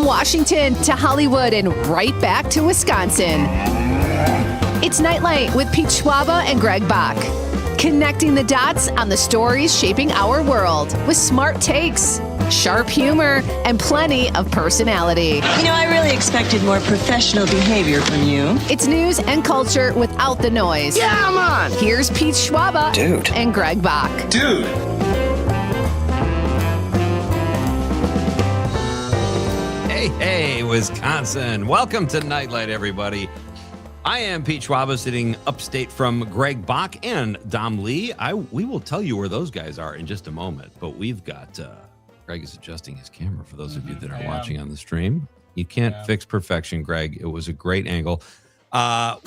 Washington to Hollywood and right back to Wisconsin. It's Nite Lite with Pete Schwaba and Greg Bach. Connecting the dots on the stories shaping our world with smart takes, sharp humor, and plenty of personality. You know, I really expected more professional behavior from you. It's news and culture without the noise. Yeah, I'm on. Here's Pete Schwaba and Greg Bach. Dude. Hey, Wisconsin. Welcome to Nite Lite, everybody. I am Pete Schwaba, sitting upstate from Greg Bach and Dom Lee. We will tell you where those guys are in just a moment, but we've got, Greg is adjusting his camera for those of you that are watching on the stream. You can't fix perfection, Greg. It was a great angle.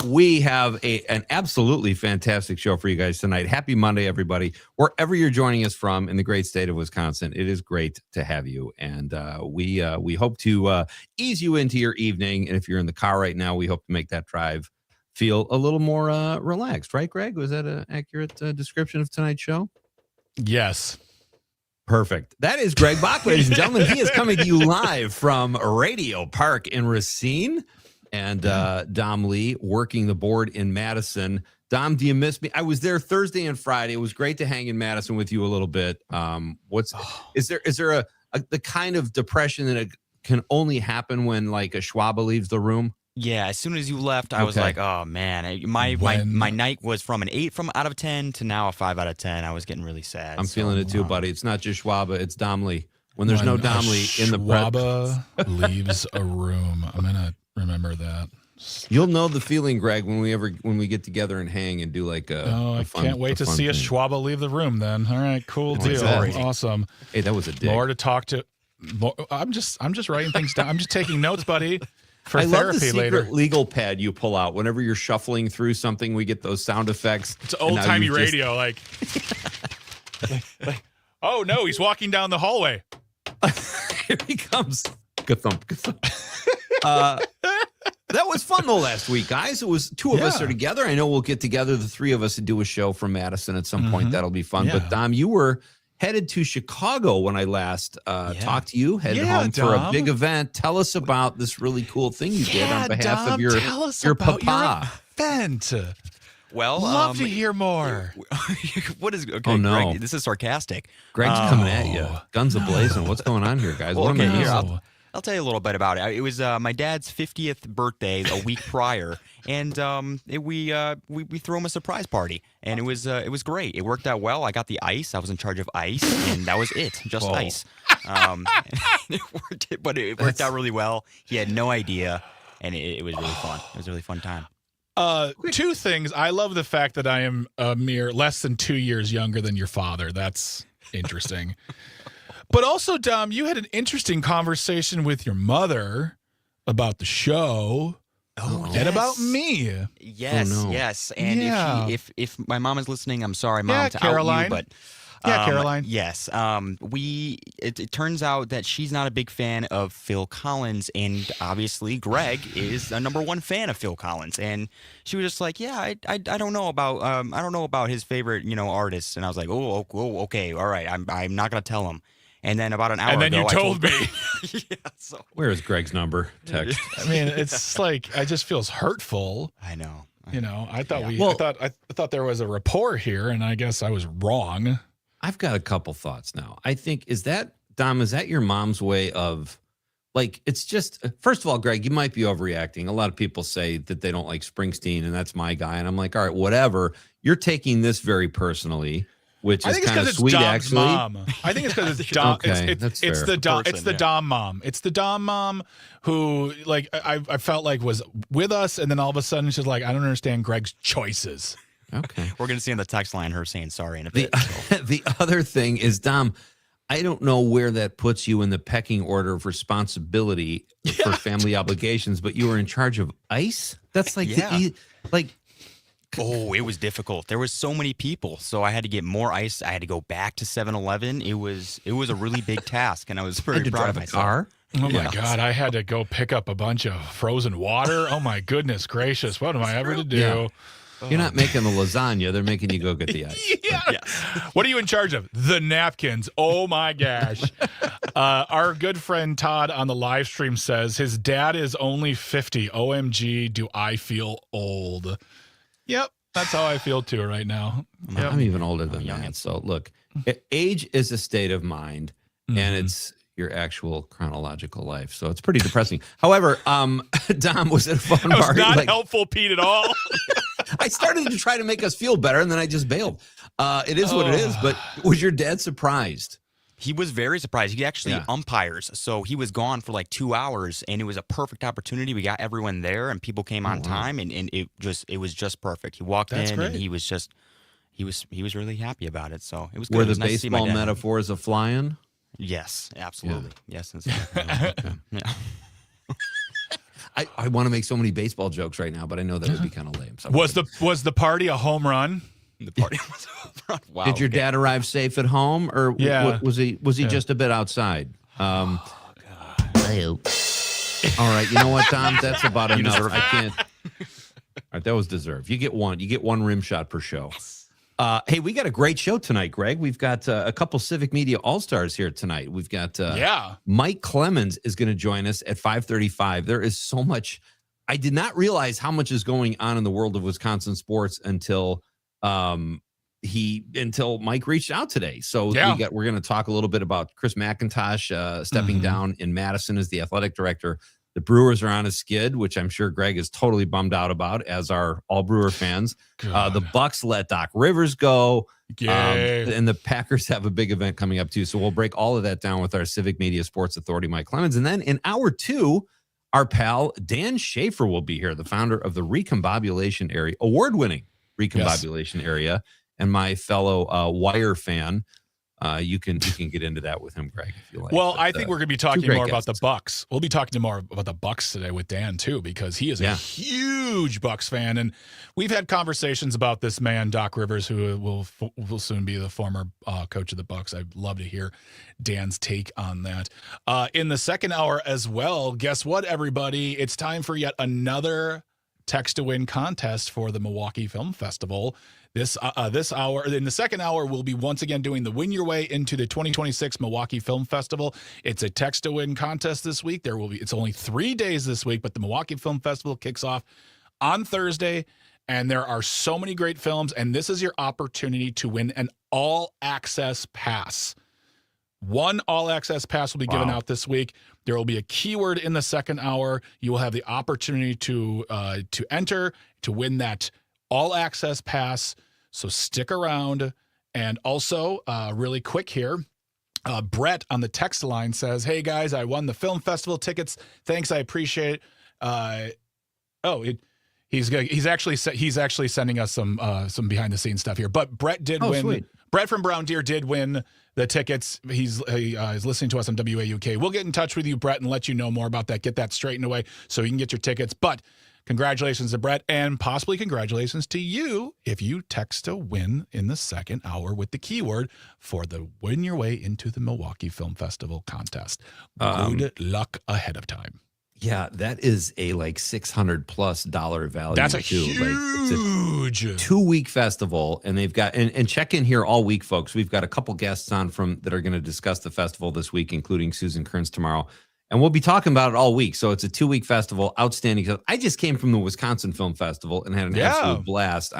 We have an absolutely fantastic show for you guys tonight. Happy Monday, everybody. Wherever you're joining us from in the great state of Wisconsin, it is great to have you. And we hope to ease you into your evening. And if you're in the car right now, we hope to make that drive feel a little more relaxed. Right, Greg? Was that an accurate description of tonight's show? Yes. Perfect. That is Greg Bach, ladies and gentlemen. He is coming to you live from Radio Park in Racine. And Dom Lee working the board in Madison. Dom, do you miss me? I was there Thursday and Friday. It was great to hang in Madison with you a little bit. Is there the kind of depression that it can only happen when like a Schwaba leaves the room? Yeah, as soon as you left, I was like, oh man, my night was from an 8 out of 10 to now a 5 out of 10. I was getting really sad. I'm feeling it too, buddy. It's not just Schwaba, it's Dom Lee. When there's no Dom Lee in the Schwaba leaves a room. I'm gonna remember that. You'll know the feeling, Greg, when we get together and hang and do like I can't wait to see a Schwaba leave the room then. All right, cool deal. Exactly. Awesome. Hey, that was a dig. More to talk to. I'm just writing things down. I'm just taking notes, buddy. For I therapy love the secret later. legal pad you pull out whenever you're shuffling through something. We get those sound effects. It's old-timey radio, like, oh no, he's walking down the hallway. Here he comes. Good thump. That was fun though last week, guys. It was two of us are together. I know we'll get together, the three of us, and do a show from Madison at some point. That'll be fun. Yeah. But Dom, you were headed to Chicago when I last talked to you. Headed home for a big event. Tell us about this really cool thing you did on behalf of your papa. Event. Well, love to hear more. What is okay? Oh no, Greg, this is sarcastic. Greg's coming at you, guns a-blazing. What's going on here, guys? Well, here, I'll tell you a little bit about it. It was my dad's 50th birthday a week prior, and we threw him a surprise party, and it was great. It worked out well. I got the ice. I was in charge of ice, and that was it, just ice. It worked out really well. He had no idea, and it was really fun. It was a really fun time. Two things. I love the fact that I am a mere less than 2 years younger than your father. That's interesting. But also, Dom, you had an interesting conversation with your mother about the show and about me. Yes, yes. And if my mom is listening, I'm sorry, Mom, to Caroline. out you, but Caroline. Yes. It turns out that she's not a big fan of Phil Collins, and obviously Greg is a #1 fan of Phil Collins. And she was just like, "Yeah, I don't know about his favorite artists." And I was like, "Oh, okay, all right. I'm not gonna tell him." And then about an hour ago, and then you told me. So where is Greg's number? Text. I mean, it's like it just feels hurtful. I know. I thought there was a rapport here, and I guess I was wrong. I've got a couple thoughts now. I think, Dom, is that your mom's way of, like, it's just, first of all, Greg, you might be overreacting. A lot of people say that they don't like Springsteen, and that's my guy. And I'm like, all right, whatever. You're taking this very personally, which is kind of sweet, actually. Mom. I think it's because it's Dom. Okay, it's the Dom. It's the Dom mom. It's the Dom mom who, like, I felt like was with us, and then all of a sudden she's like, I don't understand Greg's choices. Okay. We're going to see on the text line her saying sorry in a bit. The other thing is, Dom, I don't know where that puts you in the pecking order of responsibility for family obligations, but you were in charge of ice? That's like, oh, it was difficult. There was so many people, so I had to get more ice. I had to go back to 7-Eleven. It was a really big task, and I was very proud of myself. Car? Oh, my God. I had to go pick up a bunch of frozen water. Oh, my goodness gracious. What am I ever to do? Yeah. You're not making the lasagna. They're making you go get the ice. Yeah. What are you in charge of? The napkins. Oh my gosh. Our good friend Todd on the live stream says his dad is only 50. OMG, do I feel old? Yep. That's how I feel too right now. Yep. I'm even older than that. So look, age is a state of mind, and it's your actual chronological life. So it's pretty depressing. However, Dom, was it a fun That was party? not helpful, Pete, at all. I started to try to make us feel better, and then I just bailed. It is what it is. But was your dad surprised? He was very surprised. He actually umpires, so he was gone for like 2 hours, and it was a perfect opportunity. We got everyone there, and people came on time, and it was just perfect. He walked in, great. and he was really happy about it. So it was good. Were It was the nice to see my baseball dad. metaphors of flying? Yes, absolutely. Yes. I want to make so many baseball jokes right now, but I know that would be kind of lame. So Was the party a home run? The party was over. Wow. Did your dad arrive safe at home, or was he just a bit outside? All right, you know what, Tom? That's about enough. I can't. All right, that was deserved. You get one. You get one rim shot per show. Hey, we got a great show tonight, Greg. We've got a couple Civic Media All-Stars here tonight. We've got Mike Clemens is going to join us at 5:35. There is so much. I did not realize how much is going on in the world of Wisconsin sports until Mike reached out today. So we're going to talk a little bit about Chris McIntosh stepping down in Madison as the athletic director. The Brewers are on a skid, which I'm sure Greg is totally bummed out about, as are all Brewer fans. The Bucks let Doc Rivers go, and the Packers have a big event coming up too. So we'll break all of that down with our Civic Media Sports Authority, Mike Clemens. And then in hour 2, our pal Dan Schaefer will be here, the founder of the Recombobulation Area, award-winning Recombobulation Area, and my fellow Wire fan. You can get into that with him, Greg, if you like. Well, I think we're going to be talking more about the guests. Bucks. We'll be talking more about the Bucks today with Dan too, because he is a huge Bucks fan, and we've had conversations about this man, Doc Rivers, who will soon be the former coach of the Bucks. I'd love to hear Dan's take on that. In the second hour as well, guess what, everybody? It's time for yet another text to win contest for the Milwaukee Film Festival. This hour, in the second hour, we'll be once again doing the Win Your Way into the 2026 Milwaukee Film Festival. It's a text to win contest this week. It's only 3 days this week, but the Milwaukee Film Festival kicks off on Thursday, and there are so many great films, and this is your opportunity to win an all-access pass. One all-access pass will be given out this week. There will be a keyword in the second hour. You will have the opportunity to enter to win that all-access pass, so stick around. And also, really quick here, Brett on the text line says, "Hey guys, I won the film festival tickets. Thanks, I appreciate it." He's actually sending us some behind the scenes stuff here. But Brett did win. Sweet. Brett from Brown Deer did win the tickets. He's listening to us on WAUK. We'll get in touch with you, Brett, and let you know more about that. Get that straightened away so you can get your tickets. But congratulations to Brett, and possibly congratulations to you if you text to win in the second hour with the keyword for the Win Your Way into the Milwaukee Film Festival contest. Good luck ahead of time. Yeah, that is a like $600+ value. That's a too. huge It's a 2-week festival, and they've got and check in here all week, folks. We've got a couple guests on that are going to discuss the festival this week, including Susan Kearns tomorrow. And we'll be talking about it all week. So it's a 2-week festival. Outstanding. I just came from the Wisconsin Film Festival and had an absolute blast.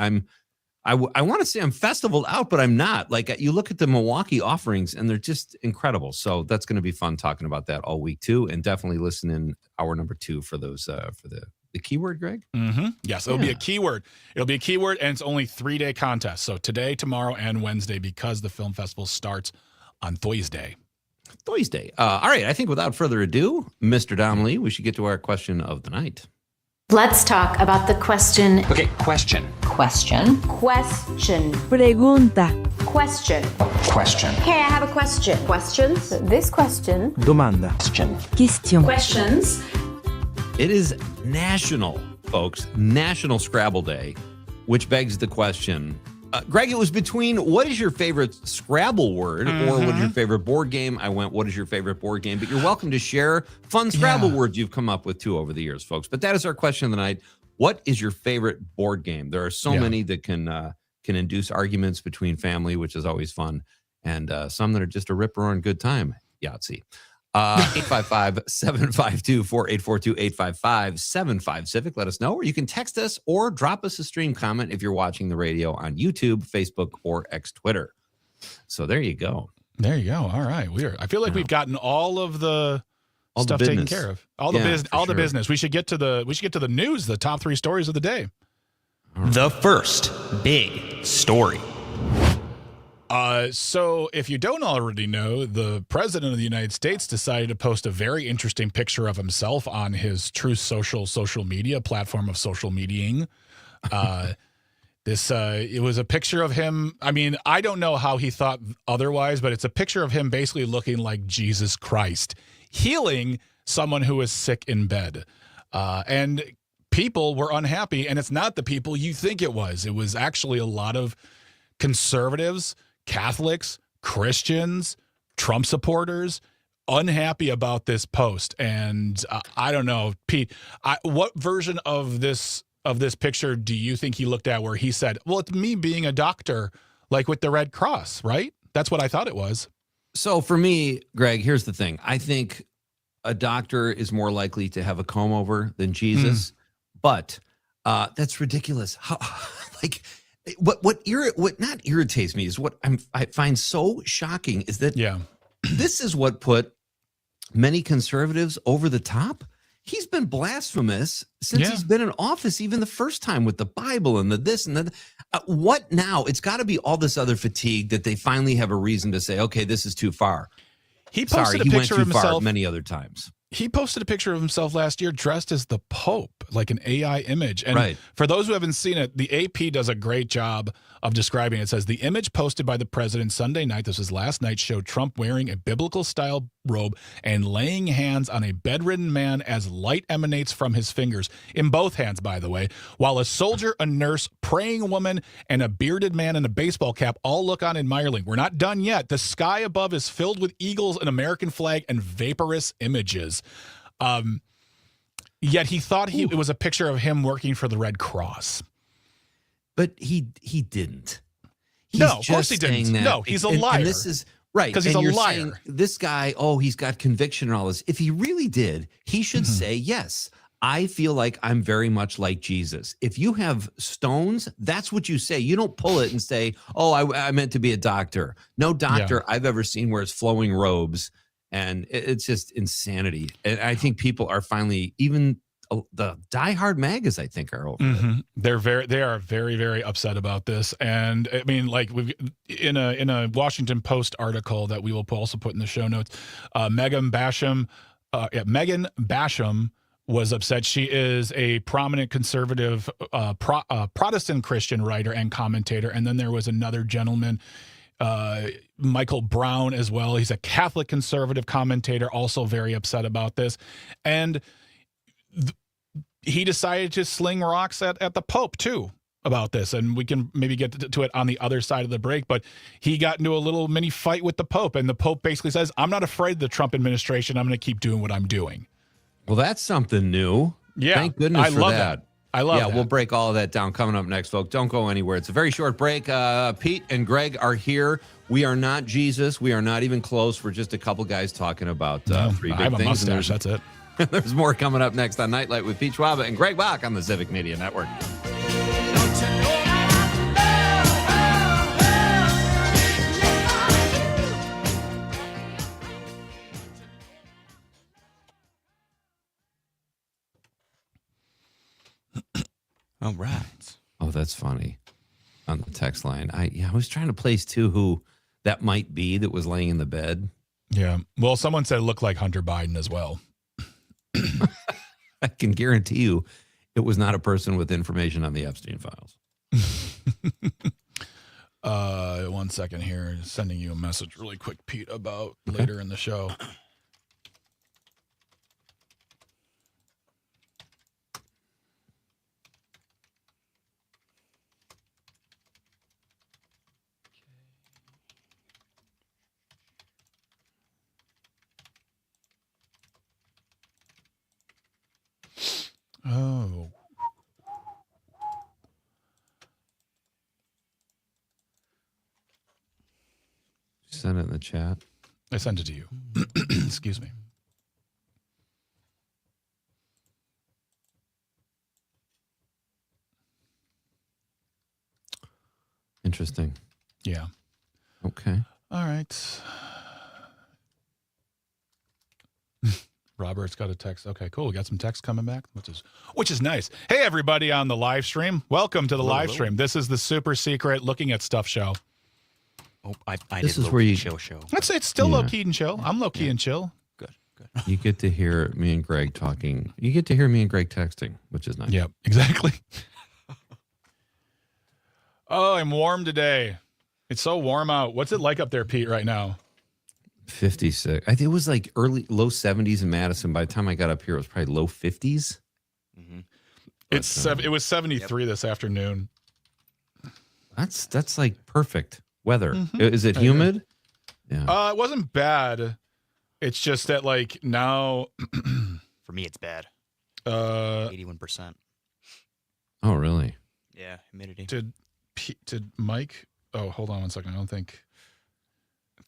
I want to say I'm festivaled out, but I'm not. Like, you look at the Milwaukee offerings and they're just incredible. So that's going to be fun talking about that all week too. And definitely listen in hour number 2 for those for the keyword, Greg. Mm-hmm. Yes, it'll be a keyword. It'll be a keyword, and it's only 3-day contest. So today, tomorrow, and Wednesday, because the film festival starts on Thursday. All right. I think without further ado, Mr. Dom Lee, we should get to our question of the night. Let's talk about the question. Okay, question. Question. Question. Pregunta. Question. Question. Hey, I have a question. Questions? This question. Domanda. Question. Question. Questions. It is national, folks, National Scrabble Day, which begs the question. Greg, it was between what is your favorite Scrabble word or what is your favorite board game? I went, what is your favorite board game? But you're welcome to share fun Scrabble words you've come up with too over the years, folks. But that is our question of the night. What is your favorite board game? There are so many that can induce arguments between family, which is always fun, and some that are just a rip-roaring good time. Yahtzee. 855-752-4842, 855-75-CIVIC. Let us know, or you can text us or drop us a stream comment if you're watching the radio on YouTube, Facebook, or X Twitter. So there you go. There you go. All right. I feel like we've gotten all of the stuff taken care of. All the business. We should get to the news, the top 3 stories of the day. The first big story. So if you don't already know, the president of the United States decided to post a very interesting picture of himself on his Truth social media platform of social mediaing. It was a picture of him. I mean, I don't know how he thought otherwise, but it's a picture of him basically looking like Jesus Christ, healing someone who was sick in bed. And people were unhappy, and it's not the people you think it was. It was actually a lot of conservatives, Catholics, Christians, Trump supporters, unhappy about this post. And I don't know, Pete, what version of this picture do you think he looked at where he said, well, it's me being a doctor, like with the Red Cross, right? That's what I thought it was. So for me, Greg, here's the thing. I think a doctor is more likely to have a comb over than Jesus, but that's ridiculous. How, like, what not irritates me is what I find so shocking is that this is what put many conservatives over the top. He's been blasphemous since he's been in office, even the first time with the Bible and the this and that. What now? It's got to be all this other fatigue that they finally have a reason to say, okay, this is too far. He posted a picture of himself many other times. He posted a picture of himself last year dressed as the Pope, like an AI image. And for those who haven't seen it, the AP does a great job of describing it. It says, the image posted by the president Sunday night, this was last night, showed Trump wearing a biblical-style robe and laying hands on a bedridden man as light emanates from his fingers, in both hands, by the way, while a soldier, a nurse, praying woman, and a bearded man in a baseball cap all look on admiringly. We're not done yet. The sky above is filled with eagles, an American flag, and vaporous images. Yet he thought it was a picture of him working for the Red Cross. But he didn't. No, of course he didn't. No, he's a liar. And this is right. Because he's a liar. This guy, he's got conviction and all this. If he really did, he should say, yes, I feel like I'm very much like Jesus. If you have stones, that's what you say. You don't pull it and say, I meant to be a doctor. No doctor I've ever seen wears flowing robes. And it's just insanity. And I think people are finally, even the diehard MAGAs, I think, are over it. They are very, very upset about this. And I mean, like in a Washington Post article that we will also put in the show notes, Megan Basham was upset. She is a prominent conservative Protestant Christian writer and commentator. And then there was another gentleman, Michael Brown as well. He's a Catholic conservative commentator, also very upset about this. And he decided to sling rocks at the Pope too about this. And we can maybe get to it on the other side of the break, but he got into a little mini fight with the Pope, and the Pope basically says, I'm not afraid of the Trump administration. I'm going to keep doing what I'm doing. Well, that's something new. Yeah. Thank goodness for love that. I love that. Yeah, we'll break all of that down coming up next, folks. Don't go anywhere. It's a very short break. Pete and Greg are here. We are not Jesus. We are not even close. We're just a couple guys talking about three big I have things. A mustache. That's it. There's more coming up next on Nite Lite with Pete Schwaba and Greg Bach on the Civic Media Network. All right. Oh, that's funny. On the text line, I was trying to place too who that might be that was laying in the bed. Yeah. Well, someone said it looked like Hunter Biden as well. I can guarantee you it was not a person with information on the Epstein files. 1 second here. Sending you a message really quick, Pete, about later in the show. Oh. chat. I sent it to you. Excuse me. Interesting. Yeah. Okay. All right. Robert's got a text. Okay, cool. We got some text coming back, which is nice. Hey, everybody on the live stream. Welcome to the live stream. This is the super secret Looking at Stuff show. Oh, I This did is where you show. It's still low key and chill. I'm low key and chill. Good. You get to hear me and Greg talking. You get to hear me and Greg texting, which is nice. Yep, exactly. Oh, I'm warm today. It's so warm out. What's it like up there, Pete, right now? 56. I think it was like low 70s in Madison. By the time I got up here, it was probably low 50s. Mm-hmm. It was 73 this afternoon. That's like perfect weather. Mm-hmm. Is it humid? Yeah. It wasn't bad. It's just that like now For me, it's bad. 81%. Oh, really? Yeah, humidity. Did Mike? Oh, hold on one second. I don't think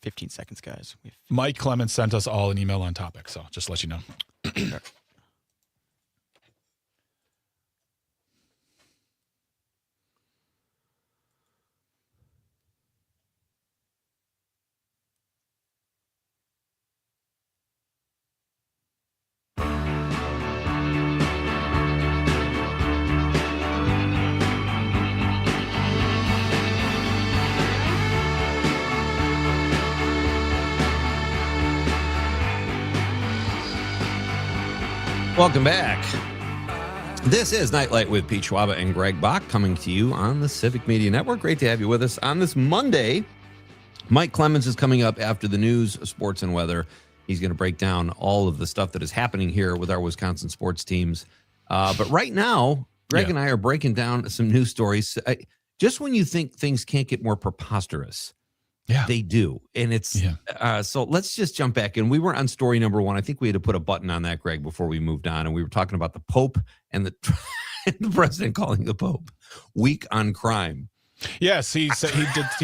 15 seconds, guys. Mike Clemens sent us all an email on topic. So just to let you know. Welcome back. This is Nite Lite with Pete Schwaba and Greg Bach coming to you on the Civic Media Network. Great to have you with us on this Monday. Mike Clemens is coming up after the news, sports, and weather. He's going to break down all of the stuff that is happening here with our Wisconsin sports teams. But right now, Greg and I are breaking down some news stories. Just when you think things can't get more preposterous, they do. And it's so let's just jump back in. We were on story number 1. I think we had to put a button on that, Greg, before we moved on. And we were talking about the Pope and the president calling the Pope weak on crime. Yes, he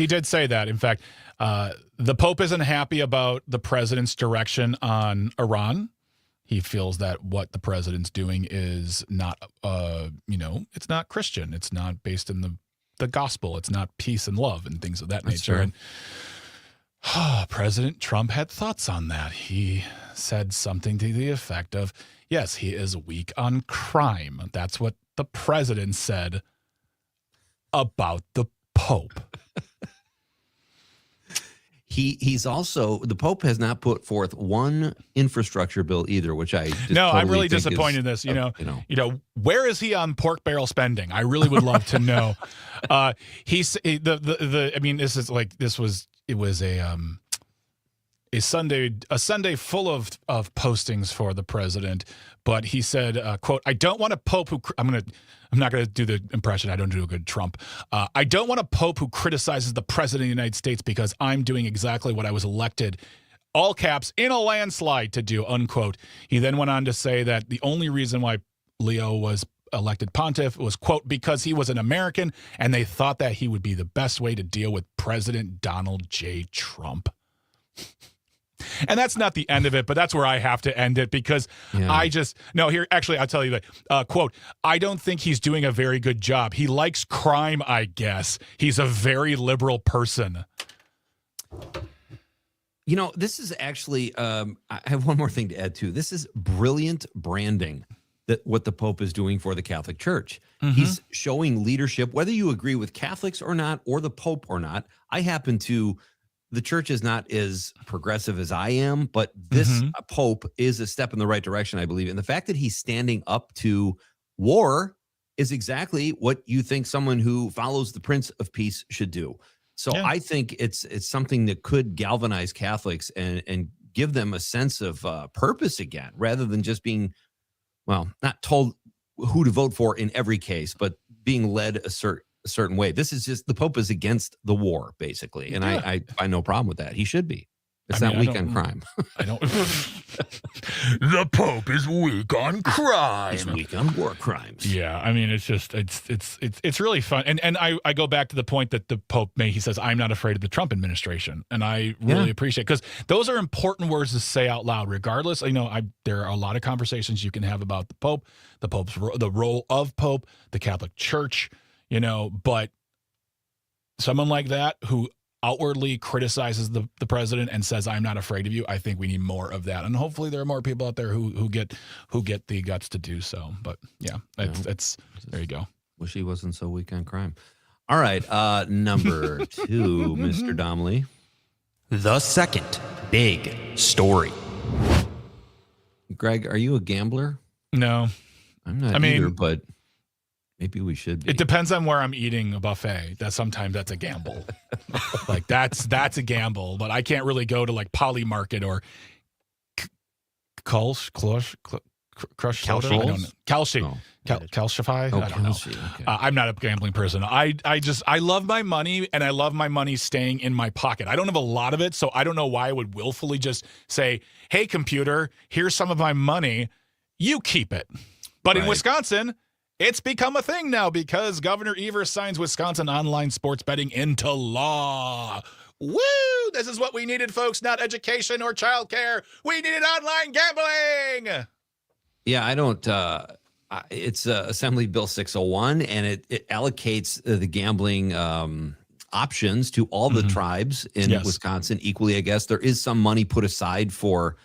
did say that. In fact, the Pope isn't happy about the president's direction on Iran. He feels that what the president's doing is not, it's not Christian. It's not based in the gospel. It's not peace and love and things of that nature. True. And President Trump had thoughts on that. He said something to the effect of, yes, he is weak on crime. That's what the president said about the Pope. He's also, the Pope has not put forth one infrastructure bill either, which I'm really disappointed in this. Where is he on pork barrel spending? I really would love to know. It was a Sunday full of postings for the president, but he said, quote, I don't want a Pope who, I'm not going to do the impression. I don't do a good Trump. I don't want a Pope who criticizes the president of the United States because I'm doing exactly what I was elected, all caps, in a landslide to do, unquote. He then went on to say that the only reason why Leo was elected pontiff was, quote, because he was an American and they thought that he would be the best way to deal with President Donald J. Trump. And that's not the end of it, but that's where I have to end it because I'll tell you that, quote, I don't think he's doing a very good job. He likes crime, I guess. He's a very liberal person. This is actually, I have one more thing to add too. This is brilliant branding that what the Pope is doing for the Catholic Church. Mm-hmm. He's showing leadership, whether you agree with Catholics or not, or the Pope or not. The church is not as progressive as I am, but this Pope is a step in the right direction, I believe. And the fact that he's standing up to war is exactly what you think someone who follows the Prince of Peace should do. So I think it's something that could galvanize Catholics and give them a sense of purpose again, rather than just being, not told who to vote for in every case, but being led a certain way. This is just, the Pope is against the war, basically. And I find no problem with that. He should be. It's not weak on crime. I don't. The Pope is weak on crime. He's weak on war crimes. Yeah, I mean, it's just it's really fun, and I go back to the point that the Pope made. He says, "I'm not afraid of the Trump administration," and I really appreciate, because those are important words to say out loud. Regardless, there are a lot of conversations you can have about the Pope, the role of Pope, the Catholic Church, but someone like that who outwardly criticizes the president and says, "I'm not afraid of you," I think we need more of that, and hopefully there are more people out there who get the guts to do so. But yeah, it's there you go. Wish he wasn't so weak on crime. All right, number 2, Mr. Domley. The second big story. Greg, are you a gambler? No, I'm not either, but maybe we should be. It depends on where I'm eating a buffet. Sometimes that's a gamble. Like that's a gamble, but I can't really go to like Poly Market or Crush Soda. I don't know. Calcify. I don't know. Okay. I'm not a gambling person. I love my money, and I love my money staying in my pocket. I don't have a lot of it, so I don't know why I would willfully just say, "Hey, computer, here's some of my money. You keep it." But in Wisconsin, it's become a thing now because Governor Evers signs Wisconsin online sports betting into law. Woo! This is what we needed, folks, not education or childcare. We needed online gambling. Yeah, I don't. It's Assembly Bill 601, and it allocates the gambling options to all the tribes in Wisconsin equally, I guess. There is some money put aside for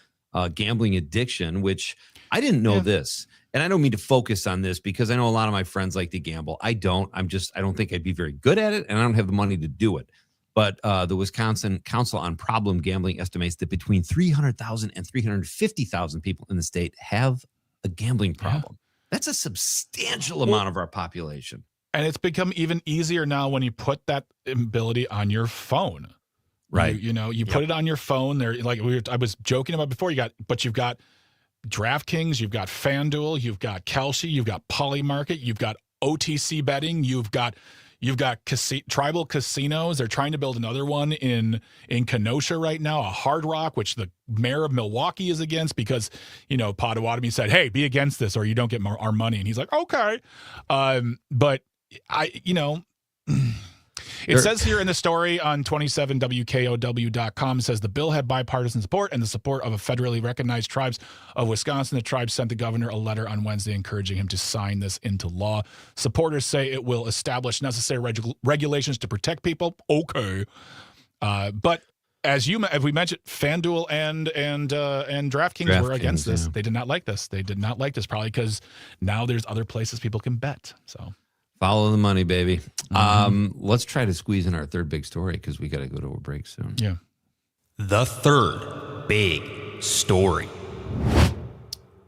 gambling addiction, which I didn't know this. And I don't mean to focus on this because I know a lot of my friends like to gamble. I don't. I don't think I'd be very good at it, and I don't have the money to do it. But the Wisconsin Council on Problem Gambling estimates that between 300,000 and 350,000 people in the state have a gambling problem. That's a substantial amount of our population. And it's become even easier now when you put that ability on your phone. Right. You put it on your phone. There, like I was joking about before, you've got DraftKings, you've got FanDuel, you've got Kalshi, you've got Poly Market, you've got OTC betting, you've got tribal casinos. They're trying to build another one in Kenosha right now, a Hard Rock, which the mayor of Milwaukee is against because, Potawatomi said, "Hey, be against this or you don't get our money." And he's like, "Okay." But it says here in the story on 27WKOW.com, it says the bill had bipartisan support and the support of a federally recognized tribes of Wisconsin. The tribes sent the governor a letter on Wednesday encouraging him to sign this into law. Supporters say it will establish necessary regulations to protect people. Okay. But as we mentioned, FanDuel and DraftKings were against this. They did not like this. Probably because now there's other places people can bet. So follow the money, baby. Let's try to squeeze in our third big story because we got to go to a break soon. Yeah. The third big story.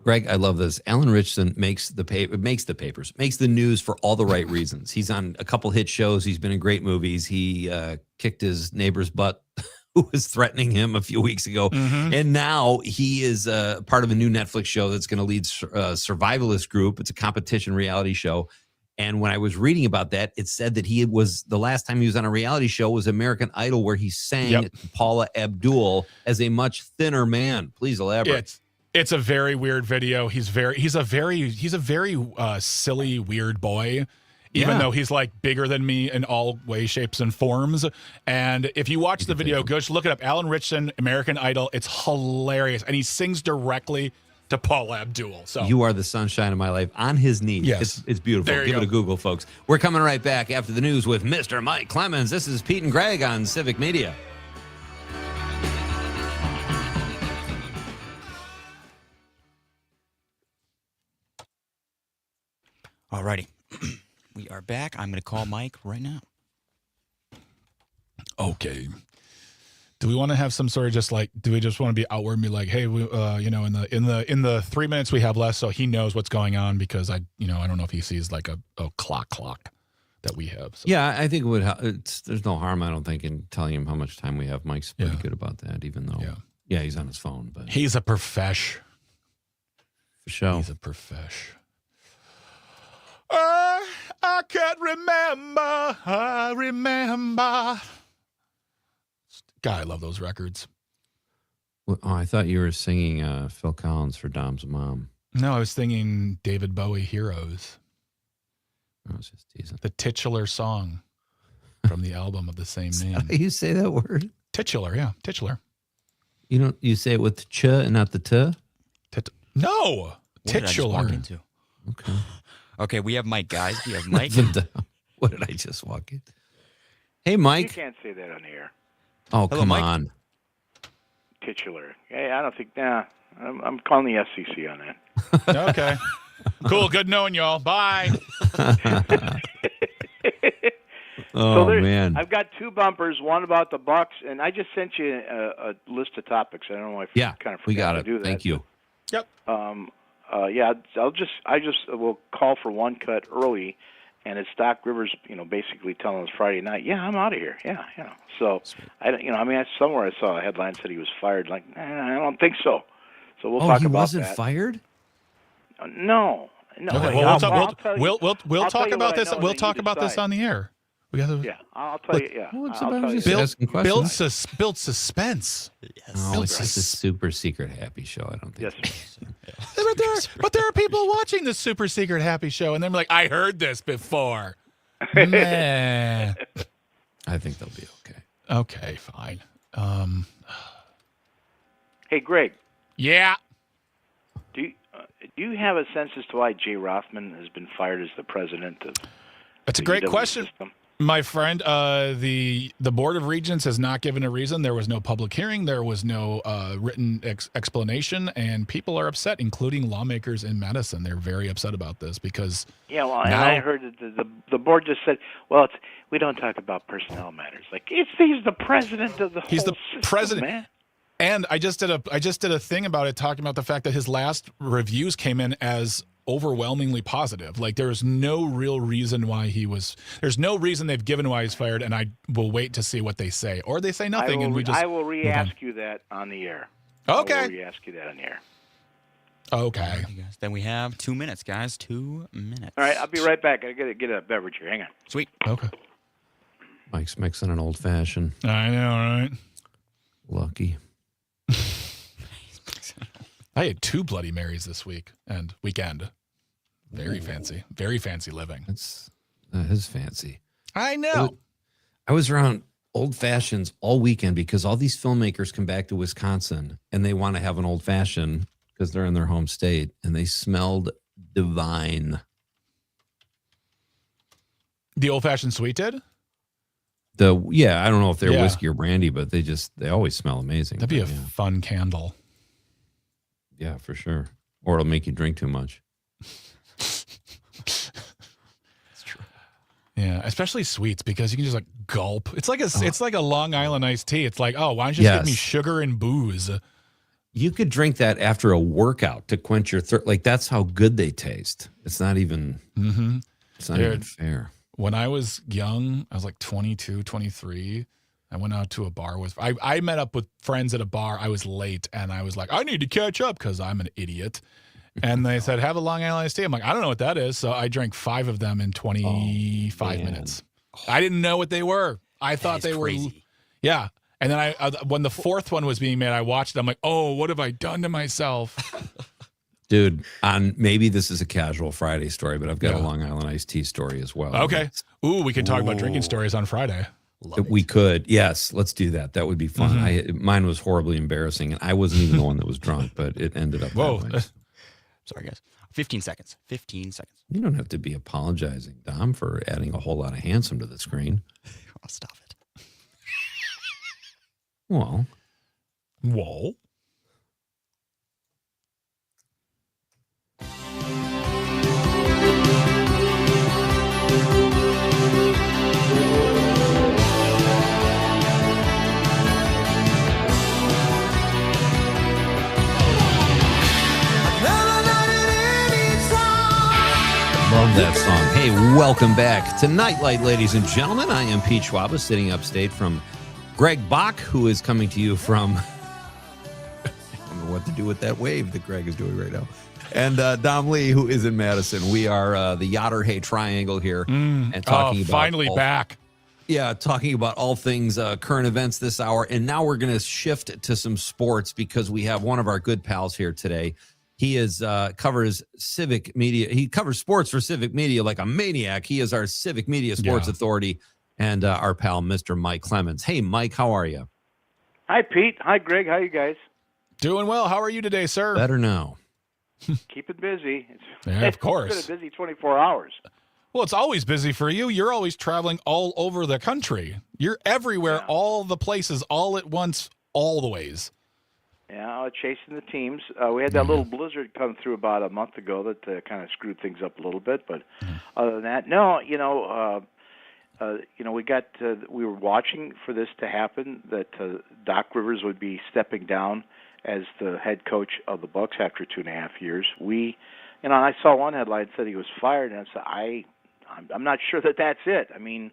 Greg, I love this. Alan Richardson makes the papers, makes the news for all the right reasons. He's on a couple hit shows. He's been in great movies. He kicked his neighbor's butt who was threatening him a few weeks ago. And now he is part of a new Netflix show that's going to lead a survivalist group. It's a competition reality show. And when I was reading about that, it said that the last time he was on a reality show was American Idol, where he sang Paula Abdul as a much thinner man. Please elaborate. It's a very weird video. He's a very silly, weird boy, even though he's like bigger than me in all ways, shapes, and forms. And if you watch the video, go just look it up. Alan Richardson, American Idol. It's hilarious. And he sings directly to Paula Abdul. So you are the sunshine of my life on his knees. Yes. It's beautiful. Give it a Google, folks. We're coming right back after the news with Mr. Mike Clemens. This is Pete and Greg on Civic Media. Alrighty. We are back. I'm going to call Mike right now. Okay. Do we want to have some sort of do we just want to be outward and be like, hey, we, in the 3 minutes we have left, so he knows what's going on, because I don't know if he sees like a clock that we have. So. Yeah, I think it would. There's no harm, I don't think, in telling him how much time we have. Mike's pretty good about that, even though, he's on his phone, but he's a profesh. For sure, he's a profesh. I can't remember. I remember. God, I love those records. Oh, I thought you were singing Phil Collins for Dom's mom. No, I was singing David Bowie Heroes, I was just teasing. the titular song from the album of the same name. You say that word? Titular, yeah, titular. You say it with the ch and not the t? No, What did I just walk titular. into? Okay. Okay, we have Mike, guys. We have Mike. What did I just walk in? Hey, You Mike. can't say that on the air. Oh, Hello, come Mike. on. Titular. Hey, I don't think. Nah, I'm calling the FCC on that. Okay, cool. Good knowing y'all. Bye. Oh, there's- man. I've got two bumpers. One about the Bucks, and I just sent you a list of topics. I don't know if Yeah, kind of we forgot got to it. do that. Thank you. Yep. Yeah, I just will call for one cut early, and it's Doc Rivers, basically telling us Friday night, yeah, I'm out of here. Yeah. So I don't, somewhere I saw a headline said he was fired. Like, I don't think so. So we'll talk he about wasn't that. fired? No. Okay. I'll Well, tell you- we'll I'll tell talk you about what I this. know, We'll and then talk you about this decide. on the air. We got to Yeah, I'll tell you. Yeah, Well, it's I'll about tell you. just asking questions. build suspense. Oh, it's just a super secret happy show. I don't think. Yes. But there are people watching this super secret happy show, and they're like, I heard this before. Meh. I think they'll be okay. Okay, fine. Hey, Greg, Yeah. do you have a sense as to why Jay Rothman has been fired as the president of That's a the great UW question. system? My friend, the Board of Regents has not given a reason. There was no public hearing. There was no written explanation, and people are upset, including lawmakers in Madison. They're very upset about this because Yeah, well, and now- I heard that the board just said, well, we don't talk about personnel matters. Like, he's the president of the whole He's the system, president. man. And I just did a thing about it, talking about the fact that his last reviews came in as overwhelmingly positive. Like there's no real reason why there's no reason they've given why he's fired, and I will wait to see what they say, or they say nothing, and we just I will move on. re-ask you that on the air. Okay. I will re-ask you that on the air. Okay. You guys. Then we have 2 minutes, guys. 2 minutes. All right, I'll be right back. I gotta get a beverage here. Hang on. Sweet. Okay. Mike's mixing an old fashioned. I know, right? Lucky. I had 2 Bloody Marys this weekend. Very fancy living. That's his fancy. I know. I was around old fashions all weekend because all these filmmakers come back to Wisconsin and they want to have an old fashioned because they're in their home state, and they smelled divine. The old fashioned sweet did? I don't know if they're Yeah. whiskey or brandy, but they always smell amazing. That'd be a But, fun candle. yeah, for sure. Or it'll make you drink too much. Yeah, especially sweets, because you can just like gulp. It's like a Long Island iced tea. It's like, oh, why don't you just give me Yes. sugar and booze? You could drink that after a workout to quench your thirst. Like that's how good they taste. It's not even. Mm-hmm. It's not even Dude. fair. When I was young, I was like 22, 23. I went out to a bar I met up with friends at a bar. I was late, and I was like, I need to catch up because I'm an idiot. And they said, have a Long Island iced tea. I'm like, I don't know what that is. So I drank 5 of them in 25 minutes. I didn't know what they were. I thought they were. Crazy. Yeah. And then when the 4th one was being made, I watched it. I'm like, oh, what have I done to myself? Dude, maybe this is a casual Friday story, but I've got a Yeah. Long Island iced tea story as well. Okay. Ooh, we can talk about drinking stories on Friday. We could. Yes, let's do that. That would be fun. Mine was horribly embarrassing, and I wasn't even the one that was drunk, but it ended up Whoa. that way. Sorry, guys. 15 seconds. 15 seconds. You don't have to be apologizing, Dom, for adding a whole lot of handsome to the screen. Oh, stop it. Well, Whoa. love that song. Hey, welcome back to Nite Lite, ladies and gentlemen. I am Pete Schwaba, sitting upstate from Greg Bach, who is coming to you from... I don't know what to do with that wave that Greg is doing right now. And Dom Lee, who is in Madison. We are the Yatter Hay Triangle here. And talking about finally all- back. Yeah, talking about all things current events this hour. And now we're going to shift to some sports because we have one of our good pals here today. He covers Civic Media. He covers sports for Civic Media like a maniac. He is our Civic Media Sports Authority and our pal, Mr. Mike Clemens. Hey, Mike, how are you? Hi, Pete. Hi, Greg. How you guys? Doing well. How are you today, sir? Better now. Keep it busy. Of course. It's been a busy 24 hours. Well, it's always busy for you. You're always traveling all over the country. You're everywhere, all the places, all at once, all the ways. Yeah, chasing the teams. We had that little blizzard come through about a month ago that kind of screwed things up a little bit. But other than that, no. We were watching for this to happen. That Doc Rivers would be stepping down as the head coach of the Bucks after 2.5 years. I saw one headline that said he was fired, and I said, I'm not sure that that's it. I mean,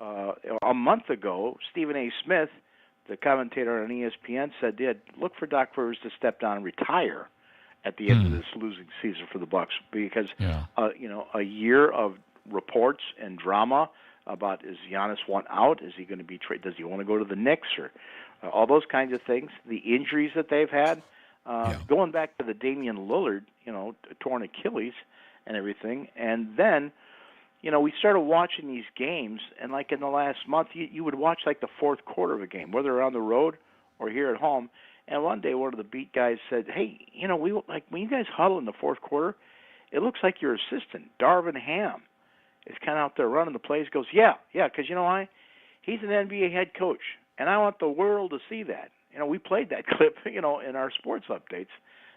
a month ago, Stephen A. Smith, the commentator on ESPN, said, look for Doc Rivers to step down and retire at the end of this losing season for the Bucks because, a year of reports and drama about is Giannis want out? Is he going to be traded? Does he want to go to the Knicks or all those kinds of things? The injuries that they've had, going back to the Damian Lillard, torn Achilles and everything, and then. We started watching these games, and like in the last month, you would watch like the fourth quarter of a game, whether on the road or here at home. And one day, one of the beat guys said, "Hey, we like when you guys huddle in the fourth quarter, it looks like your assistant, Darvin Ham, is kind of out there running the plays." He goes, "Yeah, because you know why? He's an NBA head coach, and I want the world to see that." We played that clip, in our sports updates.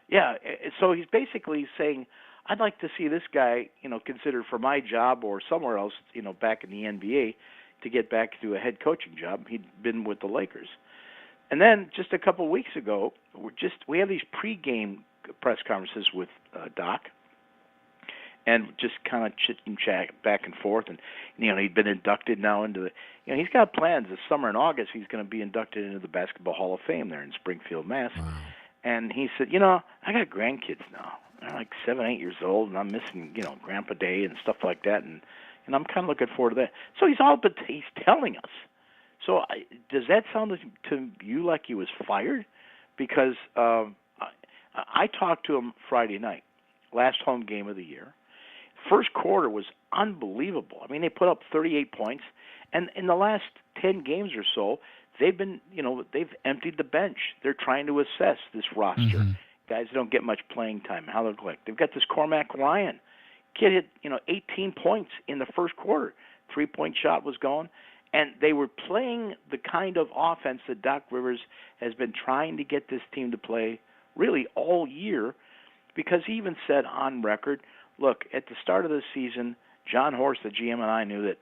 Yeah, so he's basically saying, I'd like to see this guy, considered for my job or somewhere else, back in the NBA to get back to a head coaching job. He'd been with the Lakers. And then just a couple of weeks ago, we have these pregame press conferences with Doc and just kind of chit and chat back and forth. And, he'd been inducted now into he's got plans this summer in August. He's going to be inducted into the Basketball Hall of Fame there in Springfield, Mass. Wow. And he said, I got grandkids now. They're like 7, 8 years old, and I'm missing, Grandpa Day and stuff like that, and I'm kind of looking forward to that. So he's telling us. So does that sound to you like he was fired? Because I talked to him Friday night, last home game of the year. First quarter was unbelievable. I mean, they put up 38 points, and in the last 10 games or so, they've been, they've emptied the bench. They're trying to assess this roster. Mm-hmm. Guys don't get much playing time. How they look like. They've got this Cormac Ryan. Kid hit, 18 points in the first quarter. 3-point shot was going. And they were playing the kind of offense that Doc Rivers has been trying to get this team to play really all year, because he even said on record, look, at the start of the season, John Horst, the GM, and I knew that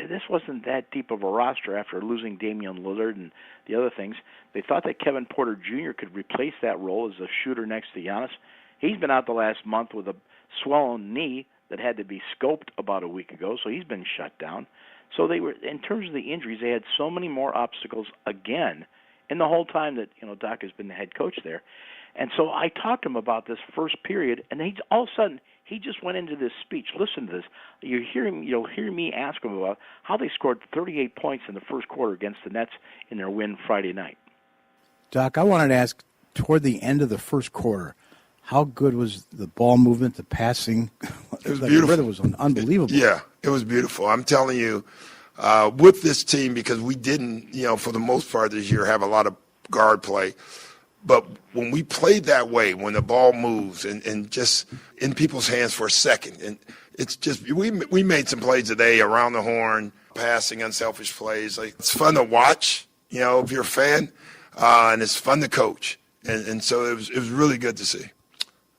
this wasn't that deep of a roster after losing Damian Lillard and the other things. They thought that Kevin Porter Jr. could replace that role as a shooter next to Giannis. He's been out the last month with a swollen knee that had to be scoped about a week ago, so he's been shut down. So they were, in terms of the injuries, they had so many more obstacles again in the whole time that Doc has been the head coach there. And so I talked to him about this first period, and all of a sudden he just went into this speech. Listen to this. You'll hear me ask him about how they scored 38 points in the first quarter against the Nets in their win Friday night. Doc, I wanted to ask, toward the end of the first quarter, how good was the ball movement, the passing? It was beautiful. It was unbelievable. Yeah, it was beautiful. I'm telling you, with this team, because we didn't, for the most part this year, have a lot of guard play. But when we played that way, when the ball moves and just in people's hands for a second, and it's just we made some plays today around the horn, passing unselfish plays. Like, it's fun to watch, if you're a fan, and it's fun to coach. And so it was really good to see.